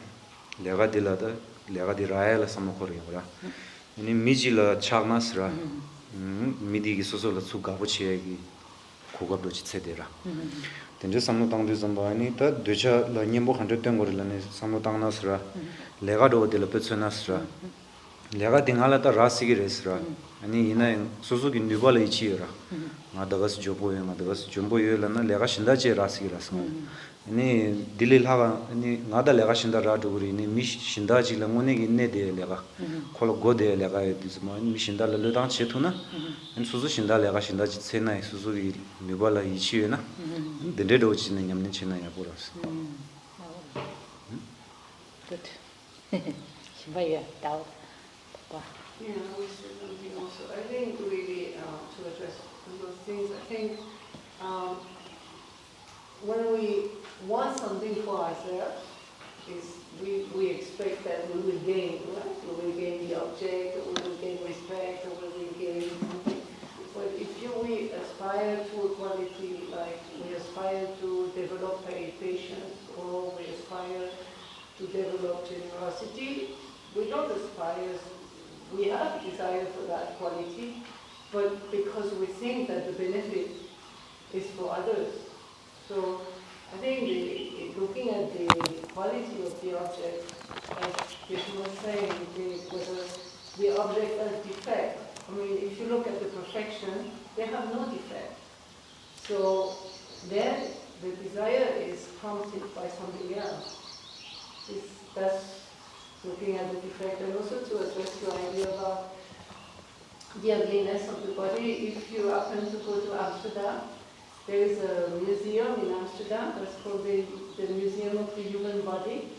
레가딜라다 레가디라엘라 삼고리오라. 이 미지라 차나스라. 미디기 소소라 수가부치에기 고갑도 지체되라. 된저 삼노당도 좀바니 다 되자 라님보 한적된 거를라네 삼노당나스라. 레가도 델페츠나스라. 레가 딩할라다 라시기레스라. 아니 이나 소소기 뉴발에 이치라. 마다가스 조보에 마다가스 좀보에라나 레가 신다제 라시기라스. 아니 딜릴하가 아니 나다 레가 신다라도 우리 미 신다지 랑오네기 네데 레가 콜 고데 레가 디스마 미 신달레당 체투나 안 소소 신다 레가 신다지 세나이 소소기 뉴발라 이치에나 데데도 지는 냠는 치나야 보라스. Good. Shivaya doubt. Yeah, I was thinking also. I think really to address those things, I think when we want something for ourselves, we expect that we will gain, right? We will gain the object, or we will gain respect, or we will gain something. But if we aspire to equality, like we aspire to develop a aspire to develop generosity. We don't aspire, we have desire for that quality, but because we think that the benefit is for others. So I think looking at the quality of the object, as Geshema was saying, whether the object has defect. I mean, if you look at the perfection, they have no defect. So then the desire is prompted by something else. That's looking at the defect, and also to address your idea about the ugliness of the body. If you happen to go to Amsterdam, there is a museum in Amsterdam that's called the Museum of the Human Body,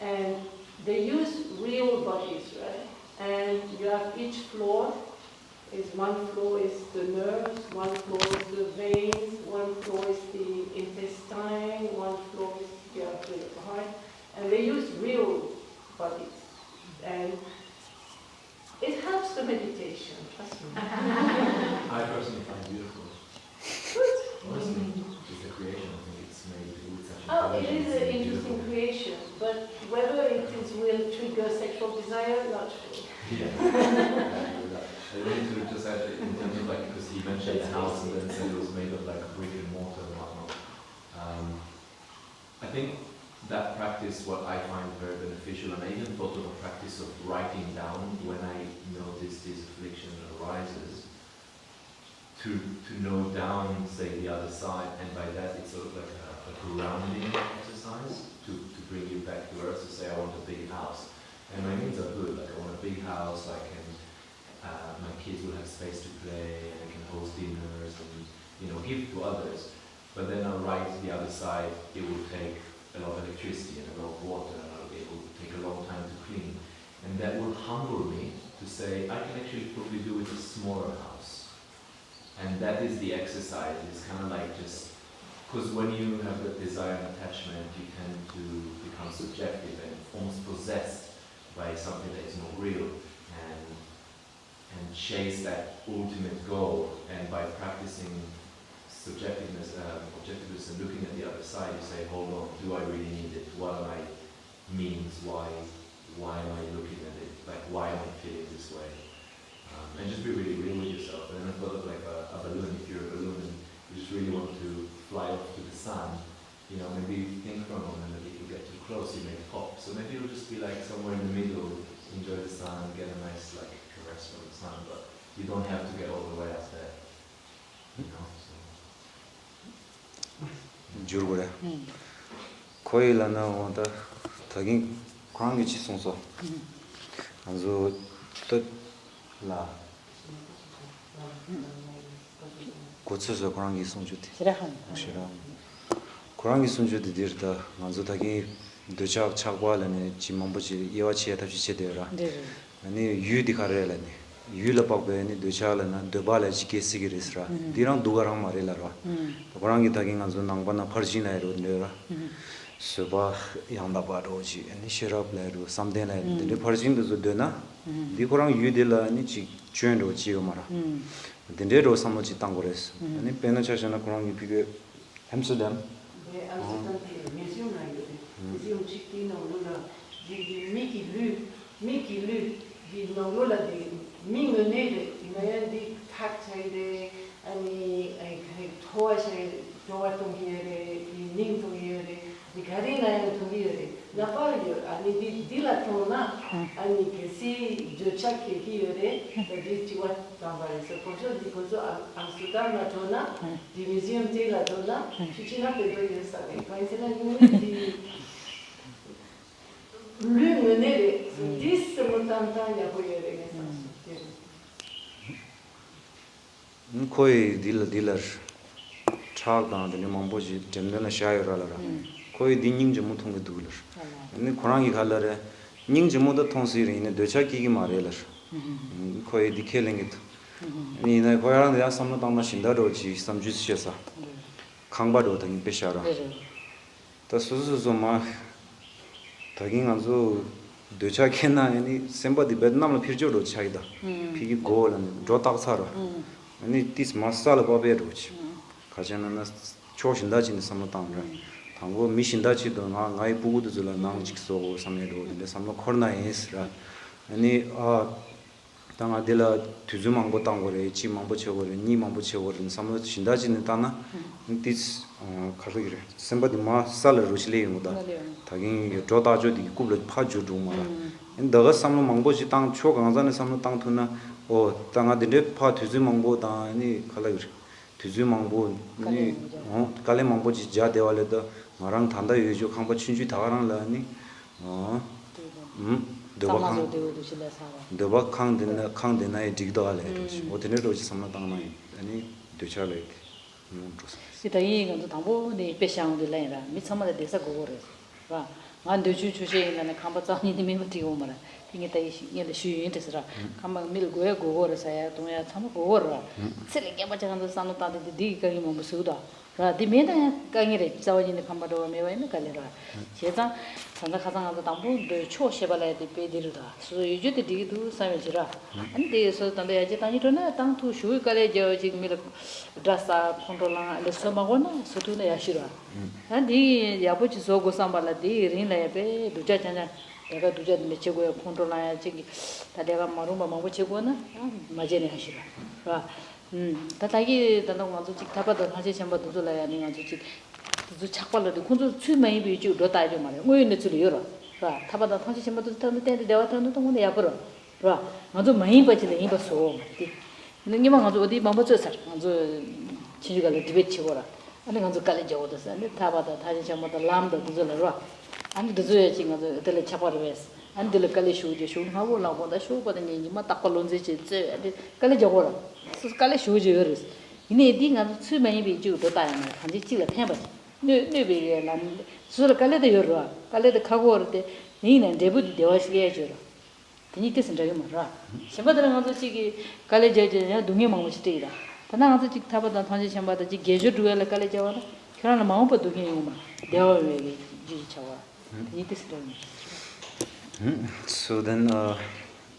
and they use real bodies, right? And you have each floor. One floor is the nerves, one floor is the veins, one floor is the intestine, one floor is the heart, and they use real bodies, and it helps the meditation. I personally find it beautiful. Honestly, it's a creation. I think it's made with such It is an intelligence and interesting beautiful. creation, but whether it will trigger sexual desire, not sure. Yeah. I wanted to just add in terms of like, because he mentioned the house and then said it was made of like brick and mortar and whatnot. I think that practice, what I find very beneficial, and I even thought of a practice of writing down when I notice this affliction arises, to note down, say, the other side, and by that it's sort of like a grounding exercise to bring you back to earth. So say I want a big house, and my needs are good, like I want a big house, I can, my kids will have space to play, and I can host dinners and give to others. But then I'll write the other side, it will take a lot of electricity and a lot of water, and it will take a long time to clean. And that will humble me to say, I can actually probably do with a smaller house. And that is the exercise. It's kind of like just, because when you have that desire and attachment, you tend to become subjective and almost possessed by something that is not real, and chase that ultimate goal. And by practicing subjectiveness, objectiveness, and looking at the other side, you say, hold on, do I really need it? What are my means? Why am I looking at it? Like, why am I feeling this way? And just be really real with yourself. And then I thought of like a balloon. If you're a balloon and you just really want to fly off to the sun, maybe think for a moment that if you get too close, you may pop. So maybe it'll just be like somewhere in the middle, enjoy the sun, get a nice like caress from the sun, but you don't have to get all the way up there. Jurgure. Koi lana wanda tagin krangi chi songso. Anzo tot la. Kotsuzo krangi songjuti. Shira. Krangi songjuti dirta anzo tagin docha chakwa lane chi mambochi yewa chi yatapchi chedera. Ani yu dikhare lane. Yu la pakbe ni docha lana doba la chi kesi girisra. Dirang dugarang mare larwa. Krangi tagin anzo nangbana parjin la ro ndera. Suba yanda baroji ani shirab la ro samden la de parjin do dena. Di korang yu de la ni chi chuen ro chi mara. Dende ro samochi tangores. Ani pena chashana krangi pige Amsterdam. Amsterdam museum la yu. Museum chikti no lula di Mickey Lu di no lula di mingenede inayan di kakchaide ani ai toashe toatongiere di ningtongiere di carina tongiere la paio ani di la tona ani che si giochake hiere da di tiwa tambare so pojo di coso Amsterdam la tona di museum de la tona chicina pedo yesa e paesela di lungenede dis montagna poiere Koi dealer chak dan de mamboji temdana shayra la. Koi dining je muthong ge dular. Ani korangi khalare ning je moda thonsiri ne docha ki gi marelar. Koi dikhelenge tu. Ni na koyarang ya samna tangna shinda ro ji samju shesa. Khangba ro tang peshara. Ta susu ma tagin anzo docha khena ani semba di bednam la phirjo ro chaida. Phigi gol ani rotak sara. Ani this masala babe roch. Kajana na choshinda jin samna tangra. 당고 미신다치도 나이 부고도 줄라 나 직소 삼내도 근데 삼로 코로나에스라 아니 당아들라 투즈망보 당고래 지망보 쳐고래 니망보 쳐고래 삼로 신다지는 따나 this 가르기래 somebody ma salary 무다 다긴 조다조디 꾸블 파주도 마라 너가 삼로 망보지 땅 초강산에 삼로 땅 투나 당아들레 파 투즈망보 다니 가르기래 투즈망보 니 kalé mambo ji ja dewale da marang thanda yejo khangba chinju dagarang la ni deba khang den na digda ale odene roji samna dang na ani dochale sita yi ngan dangbo ne peshang de la mi chama de desa go re ba ngan de chu chu she na khamba cha ni de me ti go mara tingi ta yi ye de shu yin de sra khamba mil go go re sa ya tong ya chama go ra sele ke ba cha ngan sa no ta de di ka gi mo su da ra di me da ka ngi re cha wa ni khamba do me wa me ka le ra che ta 산다 가상하고 담보도 초시발에 배들다. 수 유주도 디도 사회지라. 안데서 단대야지 단이로나 땅투 슈이가래 저 지금 이렇게 드라사 컨트롤랑 레서마고나 소투네 야시라. 안디 야보지 소고 삼발라디 린라야베 두자잖아. 내가 두자데 최고의 컨트롤라야 지기 다대가 마rum바 마고 최고나 마제네 하시라. 와 다다기 단동 먼저 직타바도 다시 전부도 돌아야 니 먼저 직 그 착발로도 군주 출마이 비주 로다죠 말이야. 뭐인데 줄이 열어. 봐. 타바다 통치 전부도 타는 때 내가 타는 동네 야버려. 봐. 먼저 많이 버지네 이 버소. 능이만 가서 어디 mam버져서 먼저 친구가 디베트 치고라. 아니 먼저 깔려 줘도서. 근데 타바다 다시 전부도 람도 들어라. 아니 들어야 지금 그 들 착발을 안 들 깔려 쇼지 쇼하고 나보다 쇼거든 이마 딱 걸론지 제 깔려 줘라. 깔려 쇼지 열어. 이네 디가 출마이 비주 로다야 말. 한지 찍어 해 봐. 네베게 난 수를 깔래도 열어. 깔래도 가고 오르데 니는 데부디 되어시게 해줘. 니 뜻은 저기 말아. 셴바들은 가서 지기 깔래 저저 동해 먹고 싶대이다. 다나 가서 지 타바다 단지 셴바다 지 게저 두엘라 깔래 저와라. 그러나 마음도 동해 오마. 되어게 지 저와. 니 뜻은 저기. So then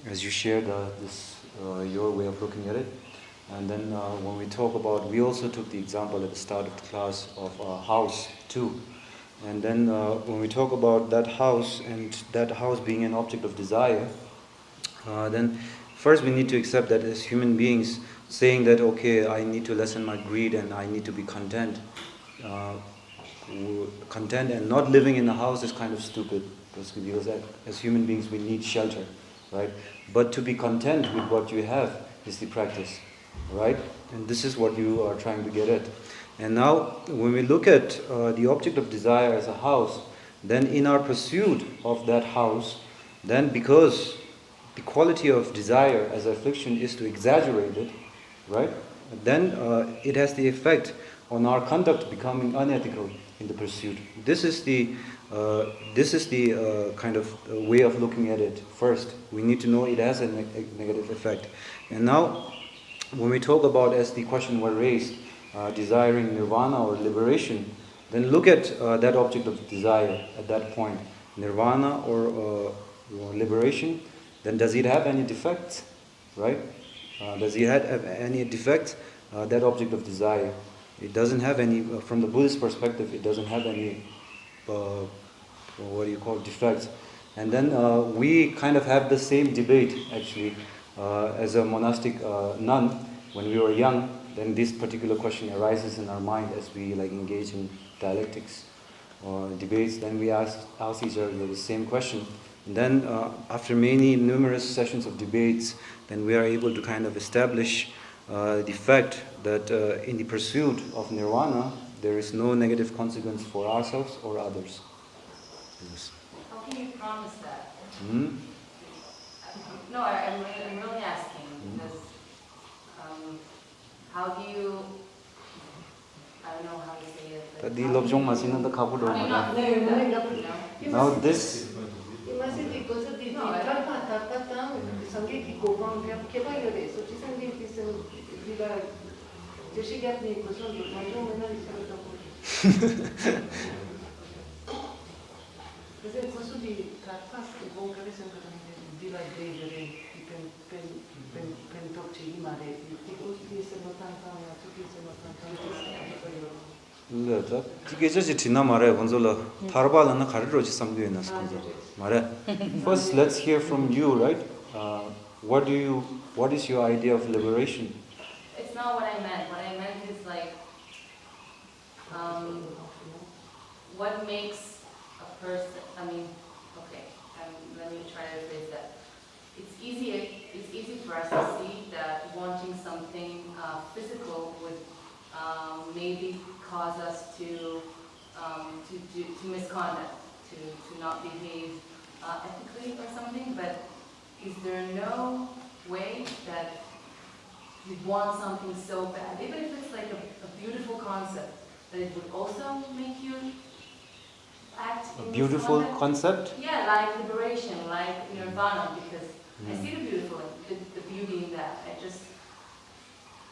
as you shared this your way of looking at it. And then when we talk about, we also took the example at the start of the class of a house too. And then when we talk about that house and that house being an object of desire, then first we need to accept that as human beings, saying that, okay, I need to lessen my greed and I need to be content. Content and not living in a house is kind of stupid because as human beings we need shelter, right? But to be content with what you have is the practice. Right? And this is what you are trying to get at. And now, when we look at the object of desire as a house, then in our pursuit of that house, then because the quality of desire as affliction is to exaggerate it, right? Then it has the effect on our conduct becoming unethical in the pursuit. This is the kind of way of looking at it. First, we need to know it has a negative effect. And now, when we talk about, as the question was raised, desiring nirvana or liberation, then look at that object of desire at that point, nirvana or liberation. Then does it have any defects, right? Does it have any defects? That object of desire, it doesn't have any. From the Buddhist perspective, it doesn't have any. What do you call defects? And then we kind of have the same debate actually. As a monastic nun, when we were young, then this particular question arises in our mind as we engage in dialectics or debates. Then we ask each other the same question. And then after numerous sessions of debates, then we are able to kind of establish the fact that in the pursuit of nirvana, there is no negative consequence for ourselves or others. Yes. How can you promise that? No, I'm really asking because how do you? I don't know how to say it. How do you not Now this. 르다 이게 저지 지나 말에 건설로 타르발은 가르로지 삼도에 나서 건설 말에 first let's hear from you, right? What is your idea of liberation? It's not what I meant. What I meant is like, what makes a person, okay, let me try to phrase that. It's easy for us to see that wanting something physical would maybe cause us to misconduct, to not behave ethically or something, but is there no way that you want something so bad, even if it's like a beautiful concept, that it would also make you act in A beautiful misconduct? concept? Yeah, like liberation, like nirvana, because I see the beautiful, the beauty in that.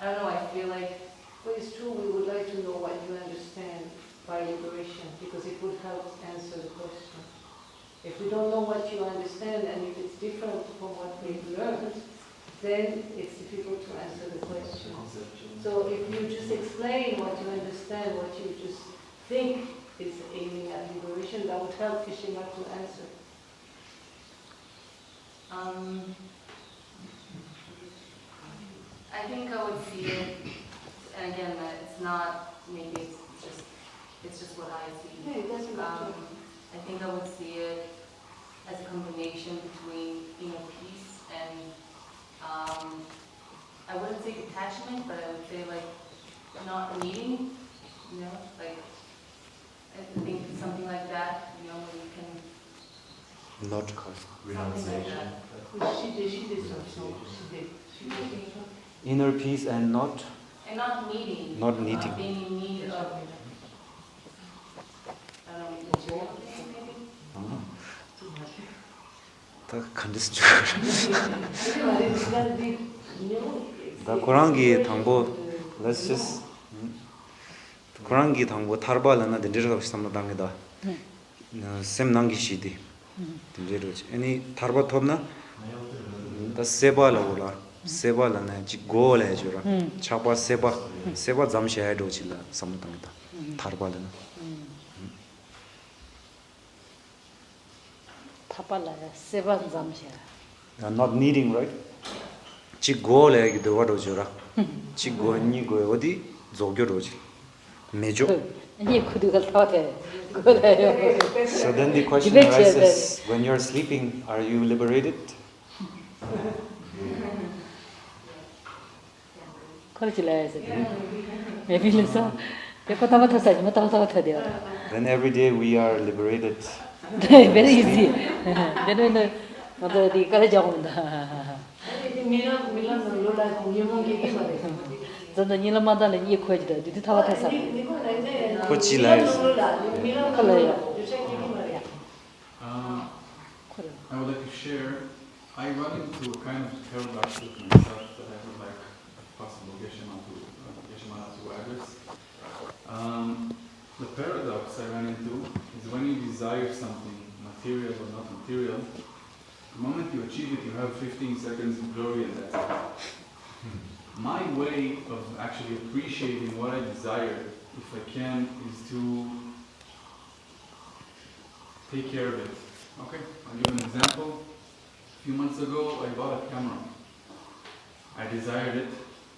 I don't know, I feel like... But it's true, we would like to know what you understand by liberation, because it would help answer the question. If we don't know what you understand, and if it's different from what we've learned, then it's difficult to answer the question. So if you just explain what you understand, what you just think is aiming at liberation, that would help Geshema to answer. I think I would see it, and again, it's not, maybe it's just what I see. Yeah, it doesn't matter. I think I would see it as a combination between inner peace and, I wouldn't say detachment, but I would say like not needing, like, I think something like that, where you can... Not cause. Renunciation. She did something. Inner peace and not? And not needing. Not needing. Not being in need of, I don't know, material things maybe? 다 간데스 줄. 다 고랑기 당보 let's just 고랑기 당보 타르발나 덴데르가 삼마당이다. 셈 남기시디. 덴데르지. 아니 타르바 톱나? 다 세발라올라. 세발라나 지 고래 줘라. 차바 세바 잠셔야도 질라 삼마당이다. 타르발나. 타발라야 세반 잠시야. Not needing, right? 지 고래 기도 와도 줘라. 지 고니 고 어디 조교로지. 메조. 아니 그들가 타대. 그래요. So then the question arises, when you're sleeping, are you liberated? 그렇지라야지. 매빌에서 내가 타바타사지 못 타바타돼요. Then every day we are liberated. Very easy. 내는 어디 가르쳐 온다. 밀란 놀라 공유문 얘기 말해. 저도 니라마다는 이 코지다. 뒤 타바타사. 코치라야지. 그래요. I would like to share, I run into a kind of paradox with myself that I would like possible Geshema to address. The paradox I run into is when you desire something, material or not material, the moment you achieve it, you have 15 seconds of glory and that's it. My way of actually appreciating what I desire, if I can, is to take care of it. Okay, I'll give an example. A few months ago, I bought a camera. I desired it,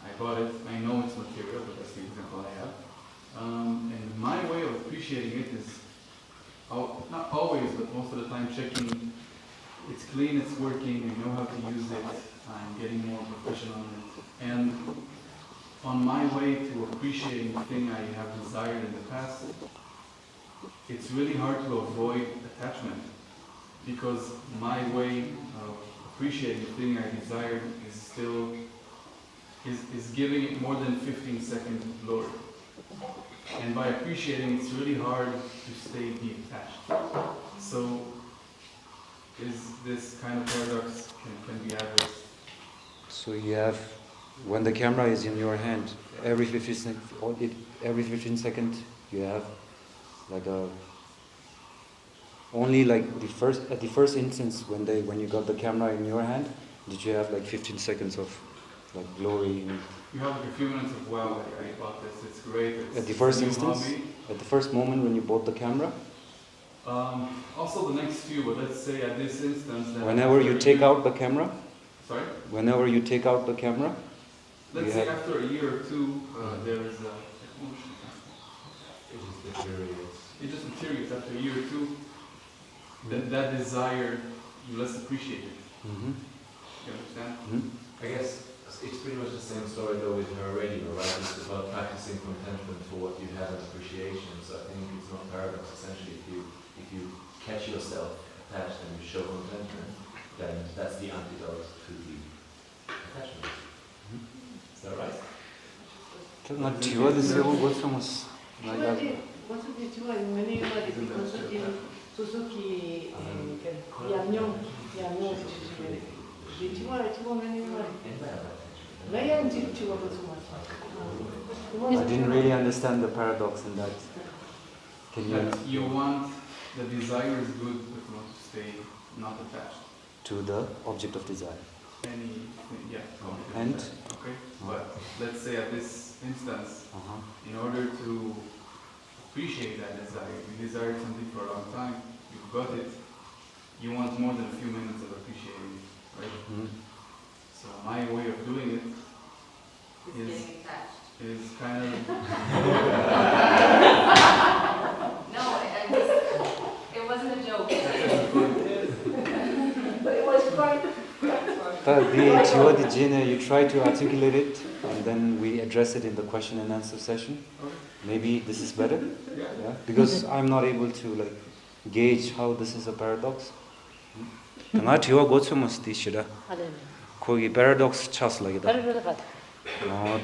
I bought it, I know it's material, but that's the example I have. And my way of appreciating it is, not always, but most of the time, checking it's clean, it's working, I know how to use it, I'm getting more professional in it. And on my way to appreciating the thing I have desired in the past, it's really hard to avoid attachment, because my way of appreciating the thing I desired is still, is giving it more than 15 seconds of glory. And by appreciating, it's really hard to stay detached. So, is this kind of paradox can be addressed? So you have, when the camera is in your hand, every 15 seconds you have like a, only like at the first instance when you got the camera in your hand, did you have like 15 seconds of like glory. You have like a few minutes of wow, I bought this, it's great. It's, At the first it's a new instance, hobby. at the first moment when you bought the camera, Also the next few, but let's say at this instance that whenever you take out the camera, sorry? whenever you take out the camera, Let's say after a year or two, there is a It just deteriorates. it just deteriorates after a year or two. That desire, you less appreciate it. Mm-hmm. You understand? Mm-hmm. I guess it's pretty much the same story though with her radio, right? It's about practicing contentment for what you have and appreciation. So I think it's not paradox. Essentially, if you catch yourself attached and you show contentment, then that's the antidote to the attachment. Is that right? 정말 지워드세요. what's 어차피 지와 있는 말이 어차피 수수기 양념 주시면 지워면 말이 매연 지워도 I didn't really understand the paradox in that. Can you That you want, the desire is good, but you want to stay not attached. to the object of desire? Yeah. And? Okay. But let's say at this instance, Uh-huh. in order to appreciate that desire, you desired something for a long time, you got it, you want more than a few minutes of appreciating it, right? Mm-hmm. So my way of doing it It's getting attached. is kind of No, it wasn't a joke. but it was quite The 지워드지는, you try to articulate it, and then we address it in the question and answer session. okay. Maybe this is better? Yeah. Yeah? Because I'm not able to like gauge how this is a paradox. 나 지워 고쳐먹지 싫어. 알레. 거기 paradox 찼어 like that. 다르르 가다.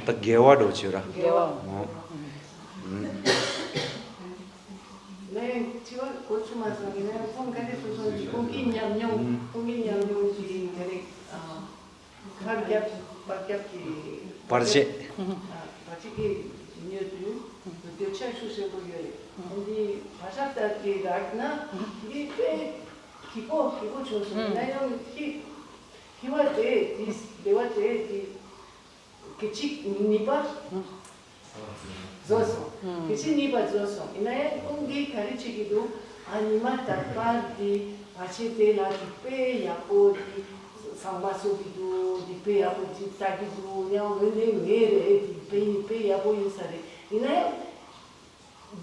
딱 개화도 지어라. 개와. 네, 지금 고추마성이네. 콩가리소서 공긴 양념 지들이 박갑기 바르제. 바치기 뉴드 대체 수세보여요. 근데 바삭다기 라그나 이게 기고 줘서 나요 기와데 대와데 기치 니바 조서 기치 니바 조서 이나에 공기 가르치기도 아니마 답바디 바치데라 디페 야포디 상바소비도 디페 야포디 타기도 냥 왜래 디페 야포 인사레 이나에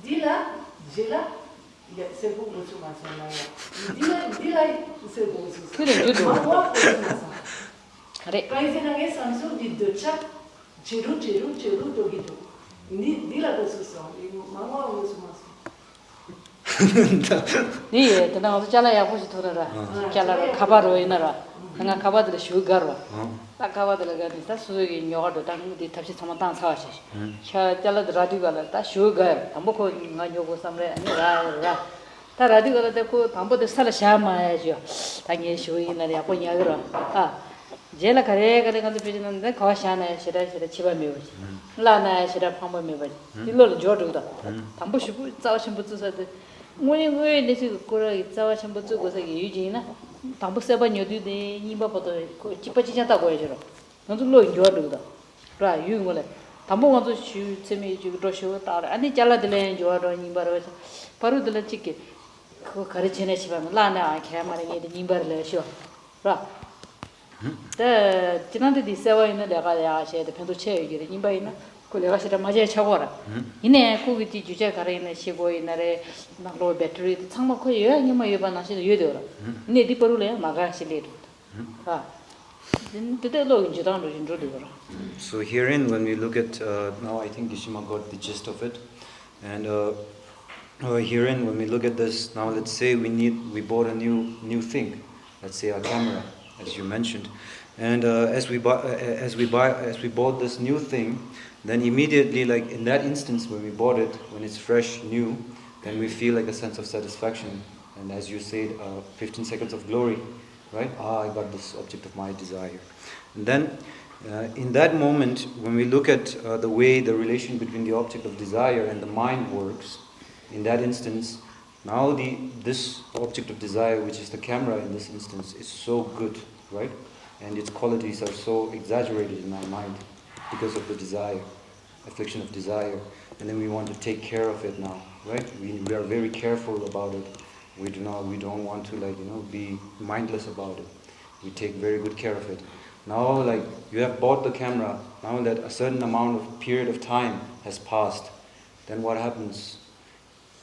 딜라 젤라 야 세고 무슨 말이야 딜라 세고 무슨 그래 저도. 그래. 가이세나게 삼수 디드차 제루 도기도 딜라 고스서 이거 마마 무슨 네, 내가 잘라야 보시 돌아라. 잘라라 가바로 이나라. 내가 가바들 슈가로. 딱 가바들 가니 다 수익이 녀가도 당디 탑시 참았다 사와시. 샤 잘라들 라디가라 다 슈가. 담보고 나 요고 삼래 아니라. 다 라디가라 데고 담보들 살아 샤마야죠. 당에 슈이나리 아고 냐그러. 아. 제라 가래 가서 비지는데 거샤나에 시라 집에 메우지. 라나에 시라 방법 메우지. 일로 줘도다. 담보 슈부 자신 부츠서도 왜 내지 거라 자와 전부 주고서 유지나 담보 세바 녀두데 이바보도 집어지냐다고 해줘. 너들로 줘도다. 라 유응을 담보 가서 슈 세미 주도 쇼 따라 아니 잘라들래 줘도 이바로 바로들 찍게 그거 가르치네 집에 라나 개말에 이바를 쇼. 라 지난데 디세와 있는 내가 야셔도 편도 채우기를 임바이나 그 내가 싫어 맞아 차고라 이내 거기 주제 가르는 시고 이날에 막로 배터리 창먹고 여행이 뭐 여반하시도 여더라 네 디퍼루래 마가실레도 아 진짜로 인지당도 인조더라. So herein, when we look at now, I think Geshema got the gist of it, and herein, when we look at this now, let's say we bought a new thing, let's say a camera, as you mentioned, and as we bought this new thing, then immediately, like in that instance when we bought it, when it's fresh, new, then we feel like a sense of satisfaction, and as you said, 15 seconds of glory, right? I got this object of my desire, and then in that moment, when we look at the way the relation between the object of desire and the mind works, in that instance, now this object of desire, which is the camera in this instance, is so good, right? and its qualities are so exaggerated in our mind because of the desire, affliction of desire, and then we want to take care of it now, right? We are very careful about it. We don't want to be mindless about it. We take very good care of it. Now, like, you have bought the camera, now that a certain amount of period of time has passed, then what happens?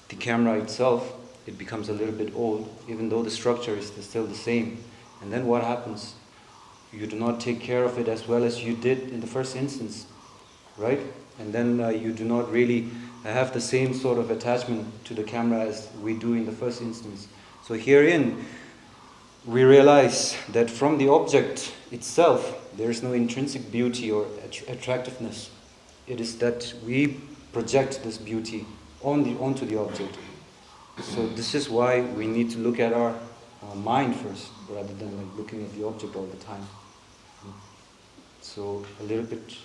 The camera itself, it becomes a little bit old, even though the structure is still the same. And then what happens? You do not take care of it as well as you did in the first instance, right? And then you do not really have the same sort of attachment to the camera as we do in the first instance. So herein, we realize that from the object itself, there is no intrinsic beauty or attractiveness. It is that we project this beauty onto the object. So this is why we need to look at our mind first, rather than looking at the object all the time. So a little bit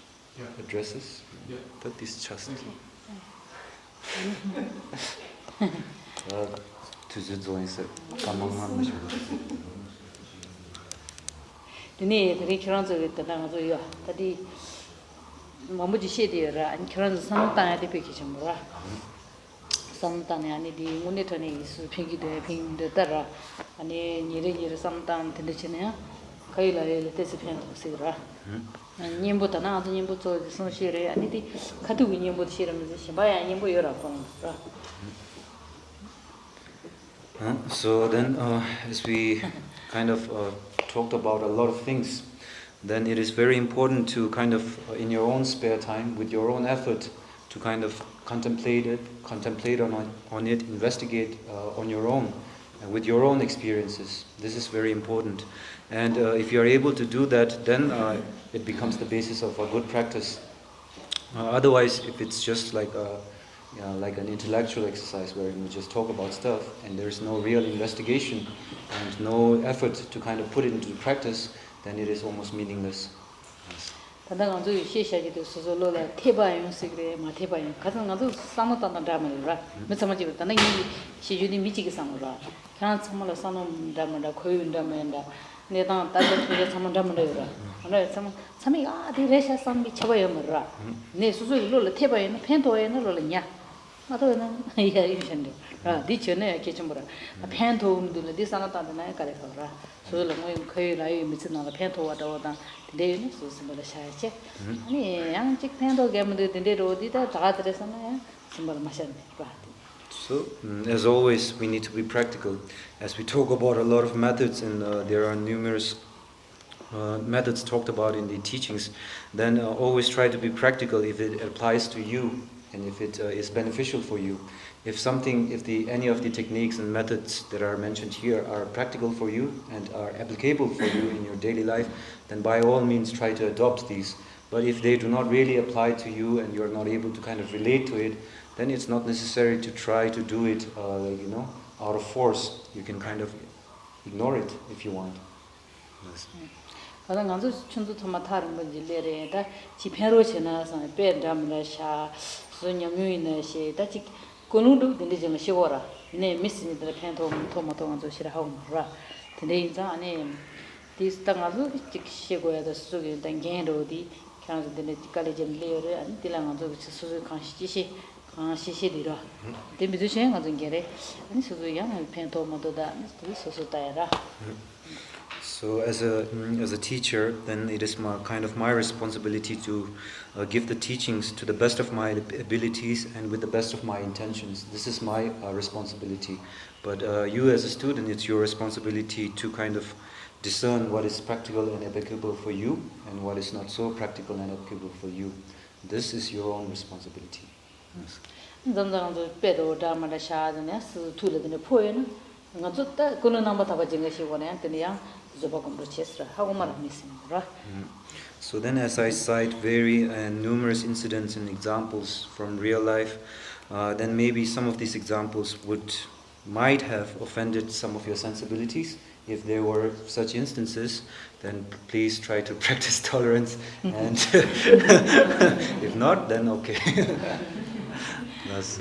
addresses. Yeah. That is just. Dini kari kiranzo ita na ngazo yo. Tadi mamuji shedi ra an kiranzo samtanya de peki chambura. Samtanya ani di ngune tani su pingi de dara ani nyire samtan tende chene kai la le tesi pen sira. Nyembo ta na ngazo nyembo zo so shire ani di katu nyembo shire mze shibaya nyembo yora kon ra. So then, as we kind of talked about a lot of things, then it is very important to kind of, in your own spare time, with your own effort, to kind of contemplate on it, investigate on your own, with your own experiences. This is very important. And if you are able to do that, then it becomes the basis of a good practice. Otherwise, if it's just like an intellectual exercise where you just talk about stuff and there's no real investigation and no effort to kind of put it into practice, then it is almost meaningless. So, as always, we need to be practical. As we talk about a lot of methods, and there are numerous methods talked about in the teachings, then always try to be practical if it applies to you and if it is beneficial for you. If any of the techniques and methods that are mentioned here are practical for you and are applicable for you in your daily life, then by all means try to adopt these. But if they do not really apply to you and you're not able to kind of relate to it, then it's not necessary to try to do it, out of force. You can kind of ignore it if you want. Yes. So as a teacher, then it is my responsibility to give the teachings to the best of my abilities and with the best of my intentions. This is my responsibility. But you as a student, it's your responsibility to kind of discern what is practical and applicable for you and what is not so practical and applicable for you. This is your own responsibility. Yes. So then, as I cite very numerous incidents and examples from real life, then maybe some of these examples might have offended some of your sensibilities. If there were such instances, then please try to practice tolerance, and if not, then okay. That's